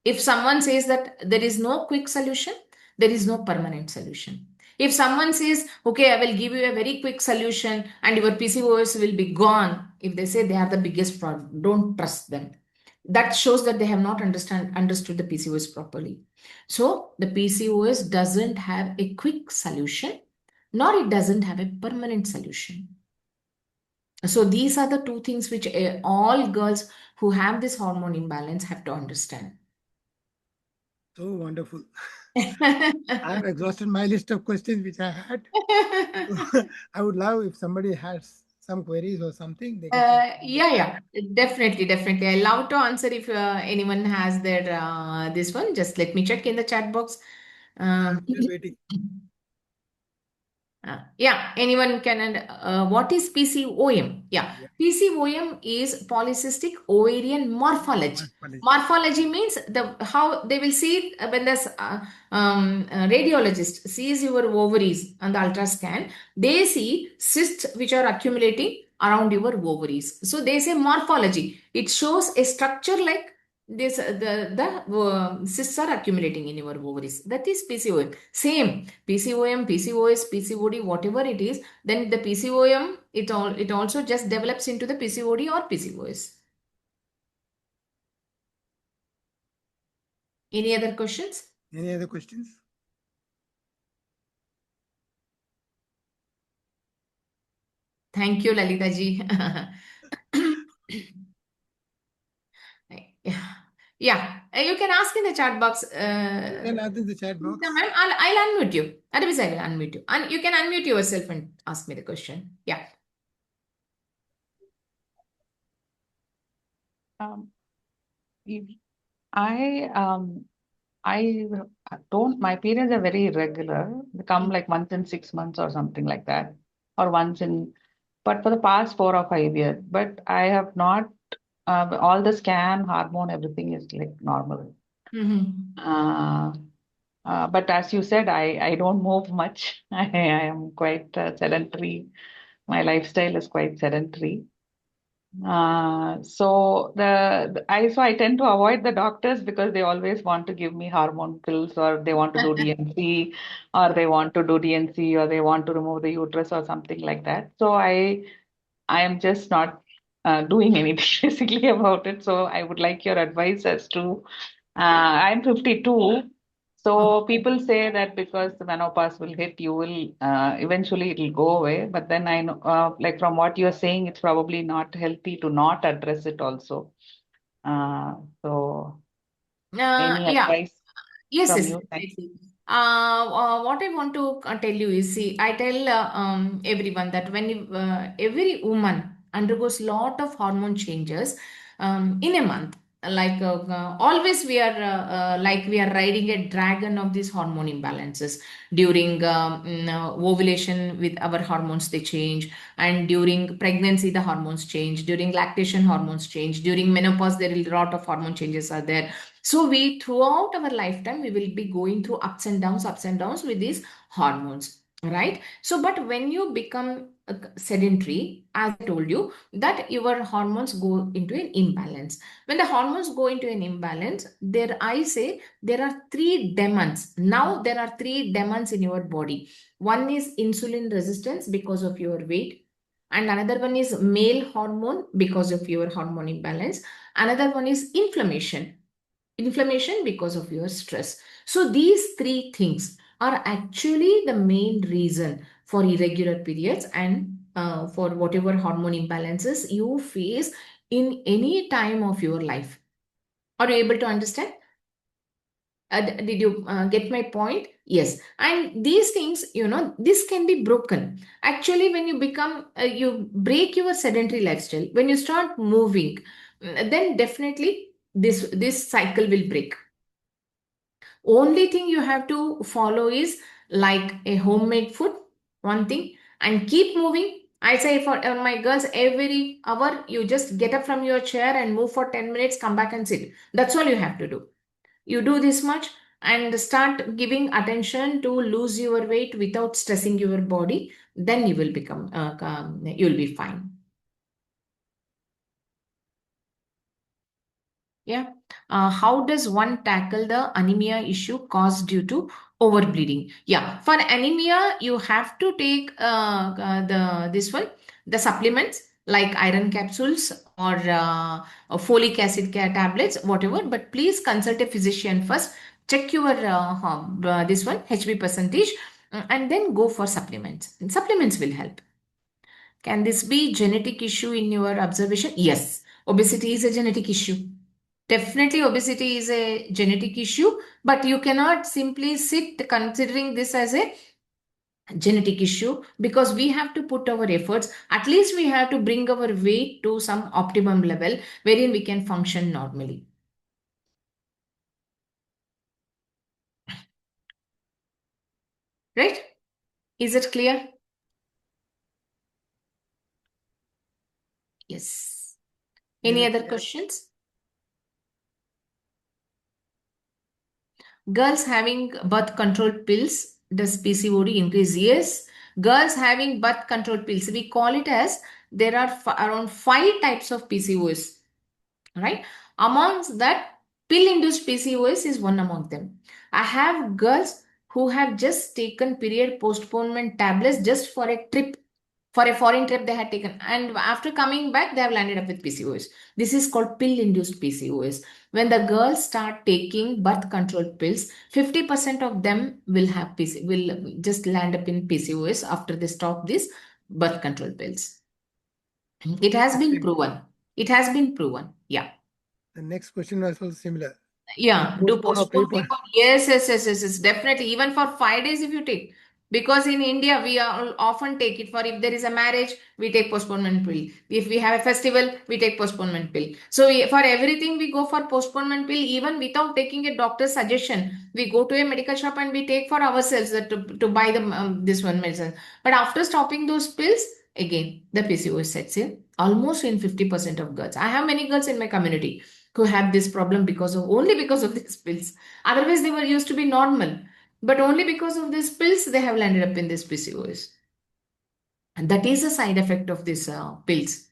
If someone says that there is no quick solution, there is no permanent solution. If someone says, okay, I will give you a very quick solution and your PCOS will be gone, if they say they are the biggest problem, don't trust them. That shows that they have not understood the PCOS properly. So the PCOS doesn't have a quick solution, nor it doesn't have a permanent solution. So these are the two things which all girls who have this hormone imbalance have to understand. So wonderful. I have exhausted my list of questions which I had. I would love if somebody has some queries or something, they can put in the chat. Yeah, definitely, definitely. I love to answer if anyone has their this one. Just let me check in the chat box. I'm still waiting. Yeah, anyone can. What is PCOM? Yeah, Yeah. PCOM is polycystic ovarian morphology. Morphology. Morphology means the how they will see when the radiologist sees your ovaries on the ultrascan. They see cysts which are accumulating around your ovaries. So they say morphology. It shows a structure like this. The cysts are accumulating in your ovaries. That is PCOM. Same PCOM, PCOS, PCOD, whatever it is, then the PCOM, it also just develops into the PCOD or PCOS. Any other questions? Any other questions? Thank you, Lalita ji. Yeah, you can ask in the chat box. You can add in the chat box. Ma'am, I'll unmute you. Otherwise, I will unmute you. And you can unmute yourself and ask me the question. Yeah. Um, if I don't. My periods are very irregular. They come like once in 6 months or something like that, or once in. But for the past 4 or 5 years, but I have not. All the scan, hormone, everything is like normal. Mm-hmm. But as you said, I don't move much. I am quite sedentary. My lifestyle is quite sedentary. So I tend to avoid the doctors because they always want to give me hormone pills, or they want to do DNC, or they want to do DNC, or they want to remove the uterus or something like that. So I am just not doing anything basically about it. So I would like your advice as to I'm 52. Okay. So people say that because the menopause will hit, you will eventually it'll go away. But then I know, like from what you're saying, it's probably not healthy to not address it also. So any Yeah. advice Yes, from yes, you? Thanks. definitely. What I want to tell you is, see, I tell everyone that when every woman undergoes lot of hormone changes in a month, like always we are like we are riding a dragon of these hormone imbalances. During ovulation, with our hormones they change, and during pregnancy the hormones change. During lactation, hormones change. During menopause, there is a lot of hormone changes are there. So we throughout our lifetime we will be going through ups and downs with these hormones, right? So but when you become sedentary, as I told you, that your hormones go into an imbalance. When the hormones go into an imbalance, there I say there are three demands. Now there are three demands in your body. One is insulin resistance because of your weight, and another one is male hormone because of your hormone imbalance. Another one is inflammation because of your stress. So these three things are actually the main reason for irregular periods and for whatever hormone imbalances you face in any time of your life. Are you able to understand? Did you get my point? Yes. And these things, this can be broken. Actually, when you you break your sedentary lifestyle, when you start moving, then definitely this cycle will break. Only thing you have to follow is like a homemade food, one thing, and keep moving. I say for my girls, every hour you just get up from your chair and move for 10 minutes, come back and sit. That's all you have to do. You do this much and start giving attention to lose your weight without stressing your body, then you will become you'll be fine. Yeah. How does one tackle the anemia issue caused due to Overbleeding. Yeah. For anemia, you have to take the supplements like iron capsules or folic acid tablets, whatever. But please consult a physician first. Check your HB percentage, and then go for supplements. And supplements will help. Can this be genetic issue in your observation? Yes. Obesity is a genetic issue. Definitely, obesity is a genetic issue, but you cannot simply sit considering this as a genetic issue, because we have to put our efforts. At least we have to bring our weight to some optimum level wherein we can function normally. Right? Is it clear? Yes. Any Yes. other questions? Girls having birth control pills, does PCOD increase? Yes. Girls having birth control pills, we call it as there are around 5 types of PCOS, right? Amongst that, pill-induced PCOS is one among them. I have girls who have just taken period postponement tablets just for a trip, for a foreign trip they had taken, and after coming back they have landed up with PCOS. This is called pill induced PCOS. When the girls start taking birth control pills, 50% of them will have will just land up in PCOS after they stop these birth control pills. It has been Okay. proven. It has been proven. Yeah. The next question was also similar. Yeah, do Postpone or postpone prepone. people. Yes, yes, yes, yes, yes, definitely. Even for 5 days, if you take, because in India we are often take it for, if there is a marriage, we take postponement pill. If we have a festival, we take postponement pill. So for everything we go for postponement pill, even without taking a doctor's suggestion. We go to a medical shop and we take for ourselves that to buy the this one medicine. But after stopping those pills, again the PCOS sets in almost in 50% of girls. I have many girls in my community who have this problem because of only because of these pills. Otherwise, they were used to be normal, but only because of these pills, they have landed up in this PCOS. And that is a side effect of these pills.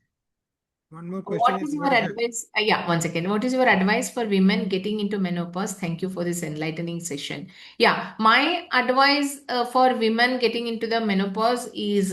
One more question What is is your what is the advice? Yeah, one second. What is your advice for women getting into menopause? Thank you for this enlightening session. Yeah, my advice for women getting into the menopause is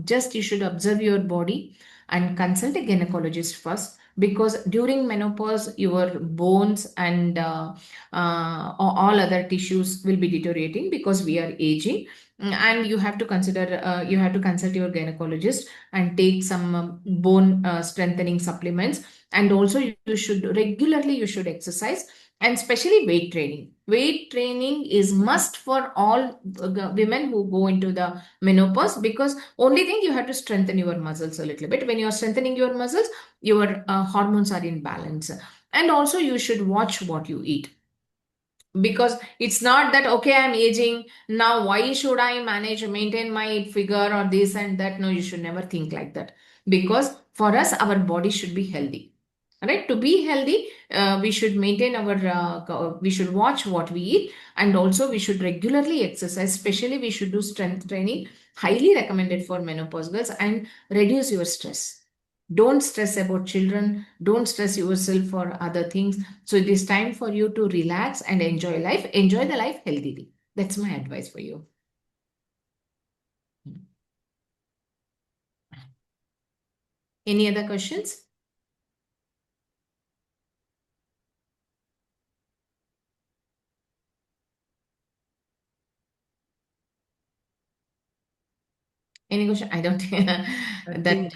just you should observe your body and consult a gynecologist first, because during menopause your bones and all other tissues will be deteriorating because we are aging. And you have to consider, you have to consult your gynecologist and take some bone strengthening supplements. And also you should regularly, you should exercise, and especially weight training. Weight training is must for all women who go into the menopause, because only thing, you have to strengthen your muscles a little bit. When you are strengthening your muscles, your hormones are in balance. And also you should watch what you eat, because it's not that, okay, I'm aging now, why should I manage maintain my figure or this and that. No, you should never think like that, because for us our body should be healthy. Right? To be healthy, we should maintain our we should watch what we eat, and also we should regularly exercise. Especially we should do strength training, highly recommended for menopause girls. And reduce your stress. Don't stress about children, don't stress yourself for other things. So it is time for you to relax and enjoy life. Enjoy the life healthily. That's my advice for you. Any other questions? Any question? I don't I that think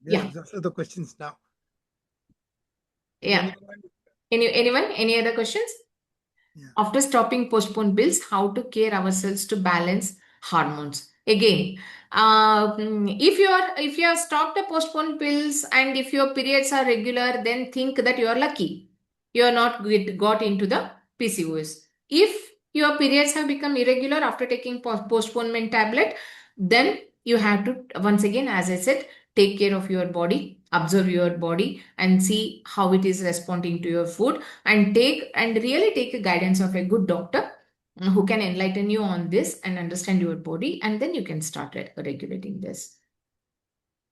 yeah. those are the questions now. Did Yeah. anyone? Anyone? Any other questions? Yeah. After stopping postponed bills, how to care ourselves to balance hormones. Again, if you have stopped the postponed pills and if your periods are regular, then think that you are lucky. You are not got into the PCOS. If your periods have become irregular after taking postponement tablet, then you have to, once again, as I said, take care of your body, observe your body, and see how it is responding to your food, and really take a guidance of a good doctor who can enlighten you on this and understand your body, and then you can start regulating this.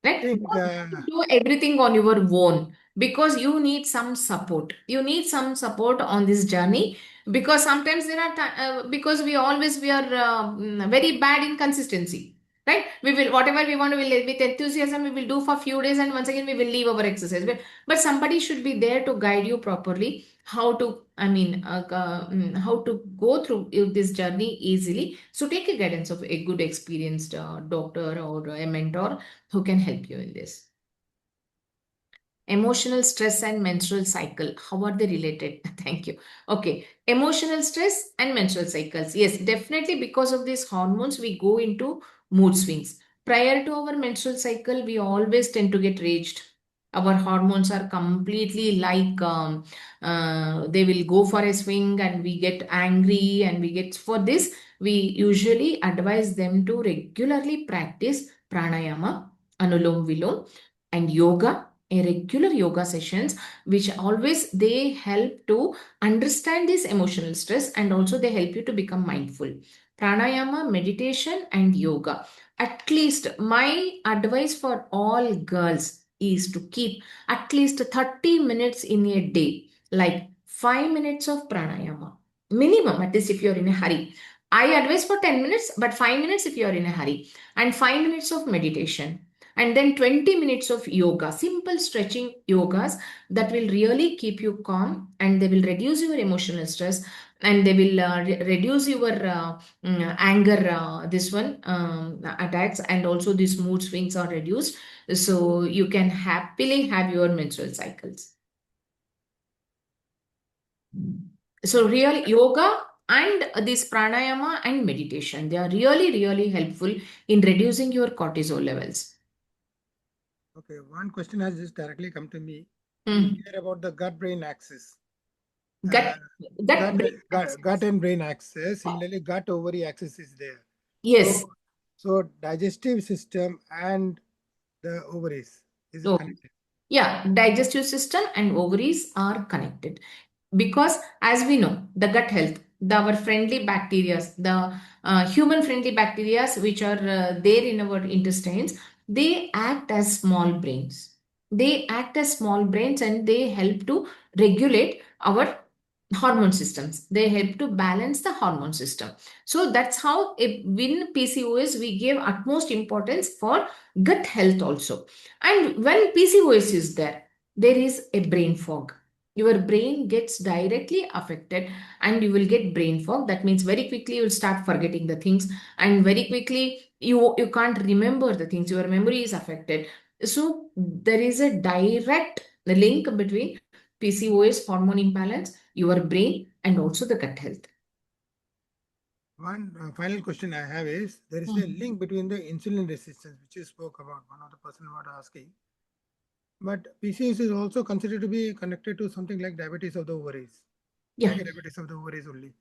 I Right? think Don't do everything on your own, because you need some support. You need some support on this journey. Because sometimes there are because we are very bad in consistency, right? We will whatever we want, we will with enthusiasm we will do for few days, and once again we will leave our exercise. But somebody should be there to guide you properly how to, how to go through this journey easily. So take a guidance of a good experienced doctor or a mentor who can help you in this. Emotional stress and menstrual cycle, how are they related? Thank you. Okay, emotional stress and menstrual cycles, yes, definitely, because of these hormones we go into mood swings. Prior to our menstrual cycle we always tend to get raged. Our hormones are completely like they will go for a swing and we get angry, and we get, for this we usually advise them to regularly practice pranayama, anulom vilom, and yoga, a regular yoga sessions, which always they help to understand this emotional stress, and also they help you to become mindful. Pranayama, meditation, and yoga, at least my advice for all girls is to keep at least 30 minutes in a day, like 5 minutes of pranayama minimum, at least if you're in a hurry. I advise for 10 minutes, but 5 minutes if you're in a hurry, and 5 minutes of meditation, and then 20 minutes of yoga, simple stretching yogas that will really keep you calm, and they will reduce your emotional stress, and they will reduce your anger, this one attacks, and also these mood swings are reduced, so you can happily have your menstrual cycles. So real yoga and this pranayama and meditation, they are really, really helpful in reducing your cortisol levels. Okay, one question has just directly come to me. We Mm. hear about the gut-brain axis. Gut, gut, brain axis. Gut and brain axis. Similarly, gut ovary axis is there. Yes. So, so digestive system and the ovaries, is it Oh, connected? yeah. Digestive system and ovaries are connected, because as we know, the gut health, our friendly bacteria, the human friendly bacteria which are there in our intestines, they act as small brains. They act as small brains, and they help to regulate our hormone systems. They help to balance the hormone system. So that's how in PCOS we give utmost importance for gut health also. And when PCOS is there, there is a brain fog. Your brain gets directly affected, and you will get brain fog. That means very quickly you'll start forgetting the things, and very quickly you can't remember the things. Your memory is affected. So there is a direct link between PCOS, hormone imbalance, your brain, and also the gut health. One final question I have is, there is a link between the insulin resistance, which you spoke about, one of the person was asking. But PCOS is also considered to be connected to something like diabetes of the ovaries, Yeah. like a diabetes of the ovaries only.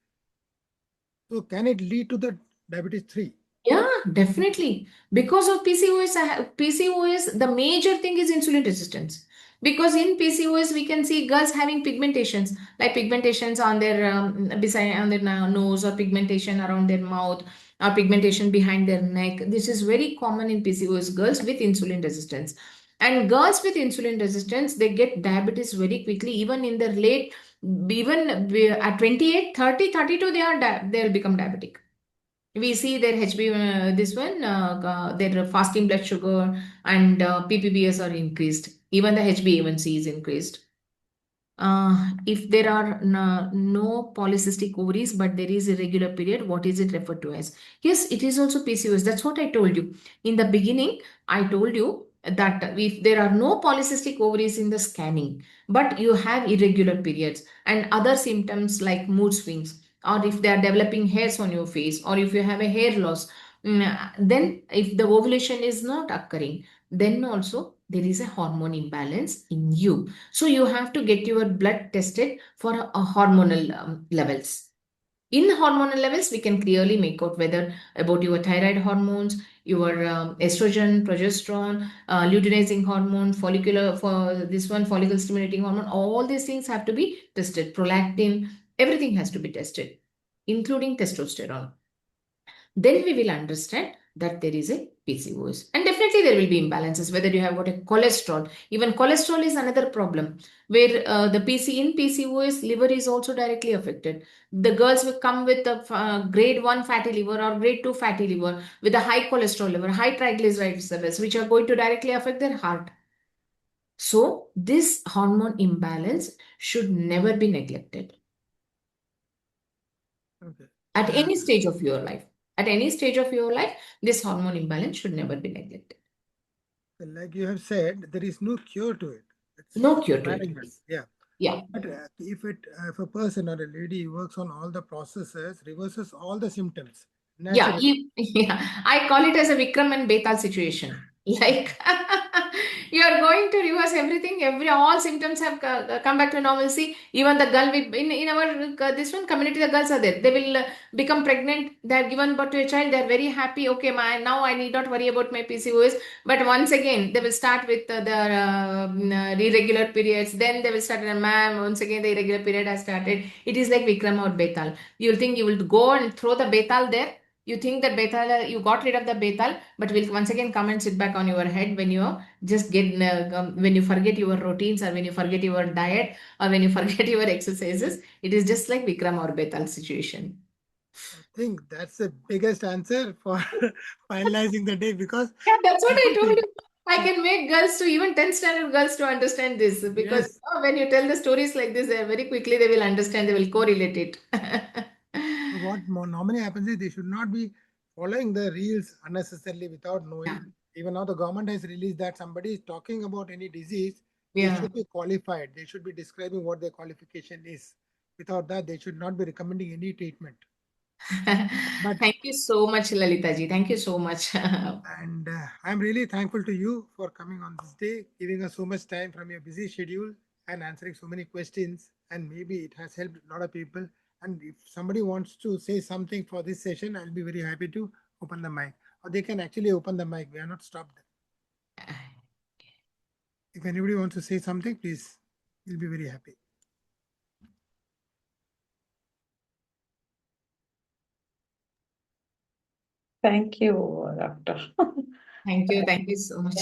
So can it lead to the diabetes 3? Yeah, definitely. Because of PCOS, PCOS, the major thing is insulin resistance. Because in PCOS, we can see girls having pigmentations, like pigmentations on their beside on their nose, or pigmentation around their mouth, or pigmentation behind their neck. This is very common in PCOS girls with insulin resistance. And girls with insulin resistance, they get diabetes very quickly, even in their late, even at 28, 30, 32, they'll become diabetic. We see their HB, this one, their fasting blood sugar and ppbs are increased, even the HbA1c is increased. If there are no polycystic ovaries, but there is irregular period, what is it referred to as? Yes, it is also PCOS. That's what I told you in the beginning. I told you that if there are no polycystic ovaries in the scanning, but you have irregular periods and other symptoms like mood swings, or if they are developing hairs on your face, or if you have a hair loss, then if the ovulation is not occurring, then also there is a hormone imbalance in you. So you have to get your blood tested for hormonal levels. In hormonal levels, we can clearly make out whether about your thyroid hormones, your estrogen, progesterone, luteinizing hormone, follicular for this one, follicle stimulating hormone. All these things have to be tested. Prolactin, everything has to be tested, including testosterone. Then we will understand that there is a PCOS. And definitely definitely there will be imbalances, whether you have got a cholesterol. Even cholesterol is another problem where the PCOS liver is also directly affected. The girls will come with a grade 1 fatty liver or grade 2 fatty liver with a high cholesterol liver, high triglycerides levels, which are going to directly affect their heart. So this hormone imbalance should never be neglected Okay. at any stage of your life. At any stage of your life, this hormone imbalance should never be neglected. Like you have said, there is no cure to it. No It's cure to it. management. Yeah. Yeah. But if a person or a lady works on all the processes, reverses all the symptoms Yeah, naturally. yeah. I call it as a Vikram and Betal situation. Like you are going to reverse everything. All symptoms have come back to normalcy. Even the girl in our this one community, the girls are there. They will become pregnant. They have given birth to a child. They are very happy. Okay, now I need not worry about my PCOS. But once again, they will start with their irregular periods. Then they will start, ma'am. Once again, the irregular period has started. It is like Vikram or Betal. You'll think you will go and throw the Betal there. You think that betal, you got rid of the betal, but will once again come and sit back on your head when you just get when you forget your routines, or when you forget your diet, or when you forget your exercises. It is just like Vikram or Betal situation. I think that's the biggest answer for finalizing the day because Yeah, that's what I people told think, you. I can make girls to even 10th standard girls to understand this, because yes, when you tell the stories like this, they very quickly they will understand, they will correlate it. what normally happens is they should not be following the reels unnecessarily without Yeah. knowing. Even now, the government has released that somebody is talking about any disease, they Yeah. should be qualified. They should be describing what their qualification is. Without that, they should not be recommending any treatment. But Thank you so much, Lalitaji. Thank you so much. and I'm really thankful to you for coming on this day, giving us so much time from your busy schedule and answering so many questions. And maybe it has helped a lot of people. And if somebody wants to say something for this session, I'll be very happy to open the mic. Or they can actually open the mic. We are not stopped. If anybody wants to say something, please, we'll be very happy. Thank you, doctor. Thank you so much.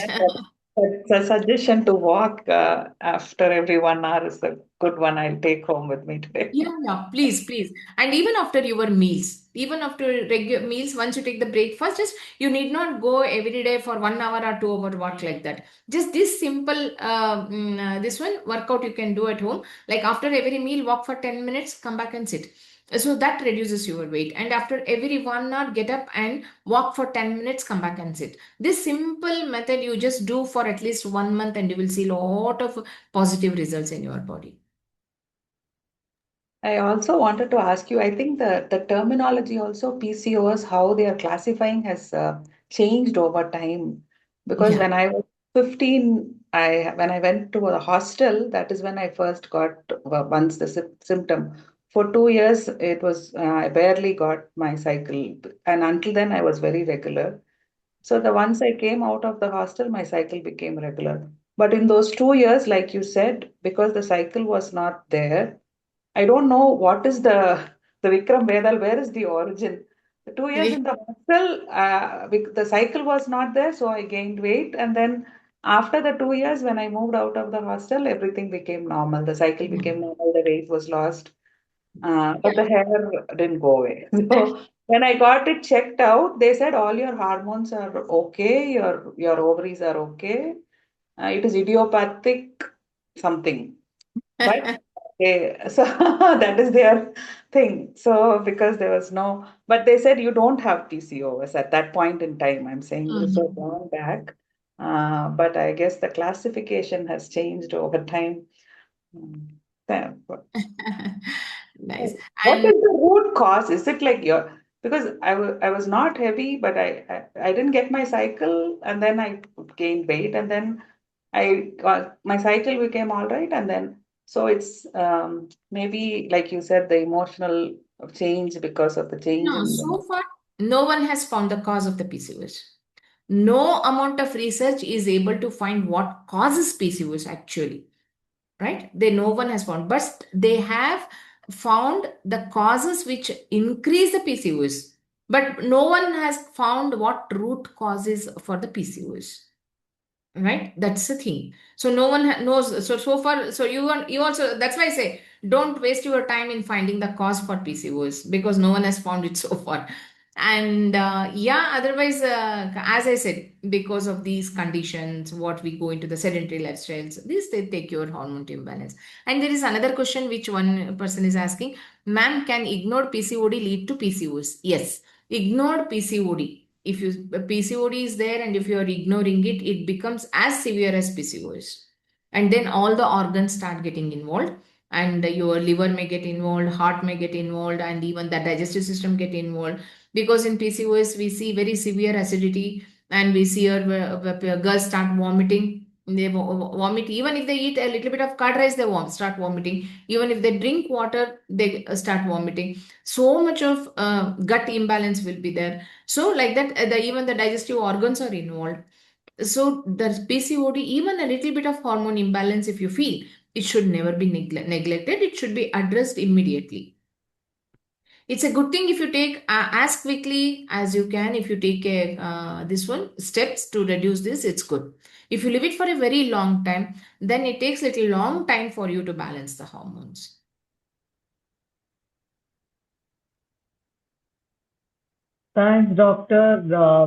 That's a suggestion to walk after every 1 hour is a good one. I'll take home with me today. Yeah, yeah, please, please. And even after your meals, even after regular meals, once you take the breakfast, just you need not go every day for 1 hour or 2 hour walk like that. Just this simple, this one workout you can do at home. Like after every meal, walk for 10 minutes, come back and sit. So that reduces your weight. And after every 1 hour, get up and walk for 10 minutes, come back and sit. This simple method you just do for at least 1 month, and you will see a lot of positive results in your body. I also wanted to ask you, I think the terminology also PCOS, how they are classifying has changed over time. Because Yeah. when I was 15, when I went to a hostel, that is when I first got once the symptom. For 2 years, it was I barely got my cycle, and until then I was very regular. So the once I came out of the hostel, my cycle became regular. But in those 2 years, like you said, because the cycle was not there, I don't know what is the Vikram Vedal, where is the origin? The 2 years in the hostel, the cycle was not there, so I gained weight. And then after the 2 years, when I moved out of the hostel, everything became normal. The cycle became normal, the weight was lost, but the hair didn't go away. So when I got it checked out, they said all your hormones are okay, your ovaries are okay. It is idiopathic something. But okay, so that is their thing. So because there was no, but they said you don't have PCOS at that point in time. I'm saying this is so Mhm. long back. But I guess the classification has changed over time. Mm. Yeah. Nice. What And is the root cause? Is it like your, because I was not heavy, but I didn't get my cycle, and then I gained weight, and then I got my cycle became all right, and then so it's maybe like you said, the emotional change because of the change no, in the. so far, no one has found the cause of the PCOS. No amount of research is able to find what causes PCOS actually, right? No one has found, but they have found the causes which increase the PCOS. But no one has found what root causes for the PCOS. Right, that's the thing. So no one knows. So far, so you also, that's why I say don't waste your time in finding the cause for PCOS, because no one has found it so far. And yeah, otherwise, as I said, because of these conditions, what we go into the sedentary lifestyles, these they take your hormone imbalance. And there is another question which one person is asking: ma'am, can ignored PCOD lead to PCOS? Yes, ignored PCOD, if you PCOD is there and if you are ignoring it, it becomes as severe as PCOS. And then all the organs start getting involved, and your liver may get involved, heart may get involved, and even the digestive system get involved. Because in PCOS we see very severe acidity, and we see our girls start vomiting. They vomit even if they eat a little bit of curd rice. They start vomiting. Even if they drink water, they start vomiting. So much of gut imbalance will be there. So like that, even the digestive organs are involved. So the PCOD, even a little bit of hormone imbalance, if you feel, it should never be neglected. It should be addressed immediately. It's a good thing if you take as quickly as you can. If you take this one steps to reduce this, it's good. If you leave it for a very long time, then it takes a little long time for you to balance the hormones. Thanks, doctor.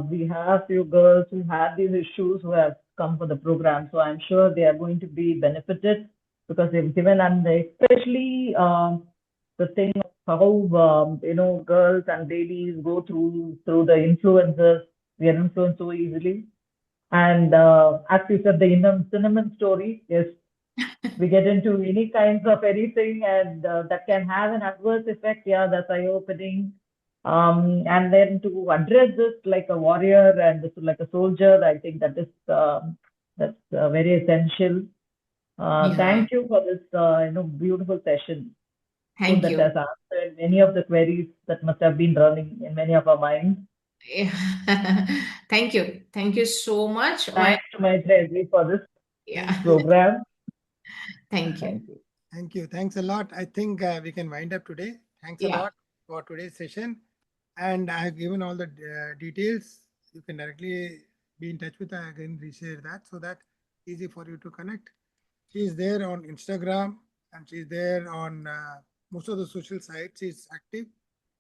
We have few girls who have these issues who have come for the program, so I'm sure they are going to be benefited because they've given, and especially the thing of how girls and ladies go through the influences. We are influenced so easily, and as you said, the cinnamon story. Yes, we get into any kinds of anything, and that can have an adverse effect. Yeah, that's eye-opening. And then to address this like a warrior and this like a soldier, I think that's very essential. Yeah. Thank you for this beautiful session. Hope Thank that you. has answered many of the queries that must have been running in many of our minds. Yeah. Thank you. Thank you so much. Thanks to my Tracy for this Yeah. program. Thank you. Thank you. Thank you. Thanks a lot. I think we can wind up today. Thanks a Yeah. lot for today's session. And I have given all the details. You can directly be in touch with her. Again, reshare that so that easy for you to connect. She is there on Instagram and she's there on most of the social sites. She's active.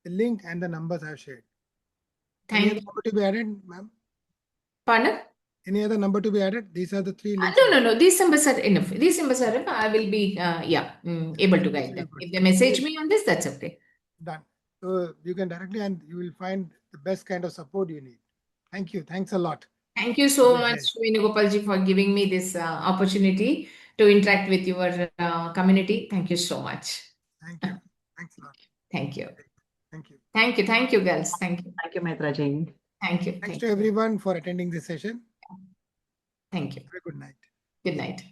The link and the numbers I've shared. Any Thank other you. number to be added, ma'am? Pardon? Any other number to be added? These are the three links. No. These numbers are enough. These numbers are enough. I will be, able to This guide will them. be good. If they message So, me on this, that's okay. done. So you can directly and you will find the best kind of support you need. Thank you. Thanks a lot. Thank you Have a so good much, day. Venugopalji, for giving me this opportunity to interact with your community. Thank you so much. Thank you. Thanks a lot. Thank you. Thank you. Thank you. Thank you, girls. Thank you. Thank you, Maitra Ji. Thank you. Thanks Thank to you. everyone for attending this session. Thank you. Have a good night. Good night.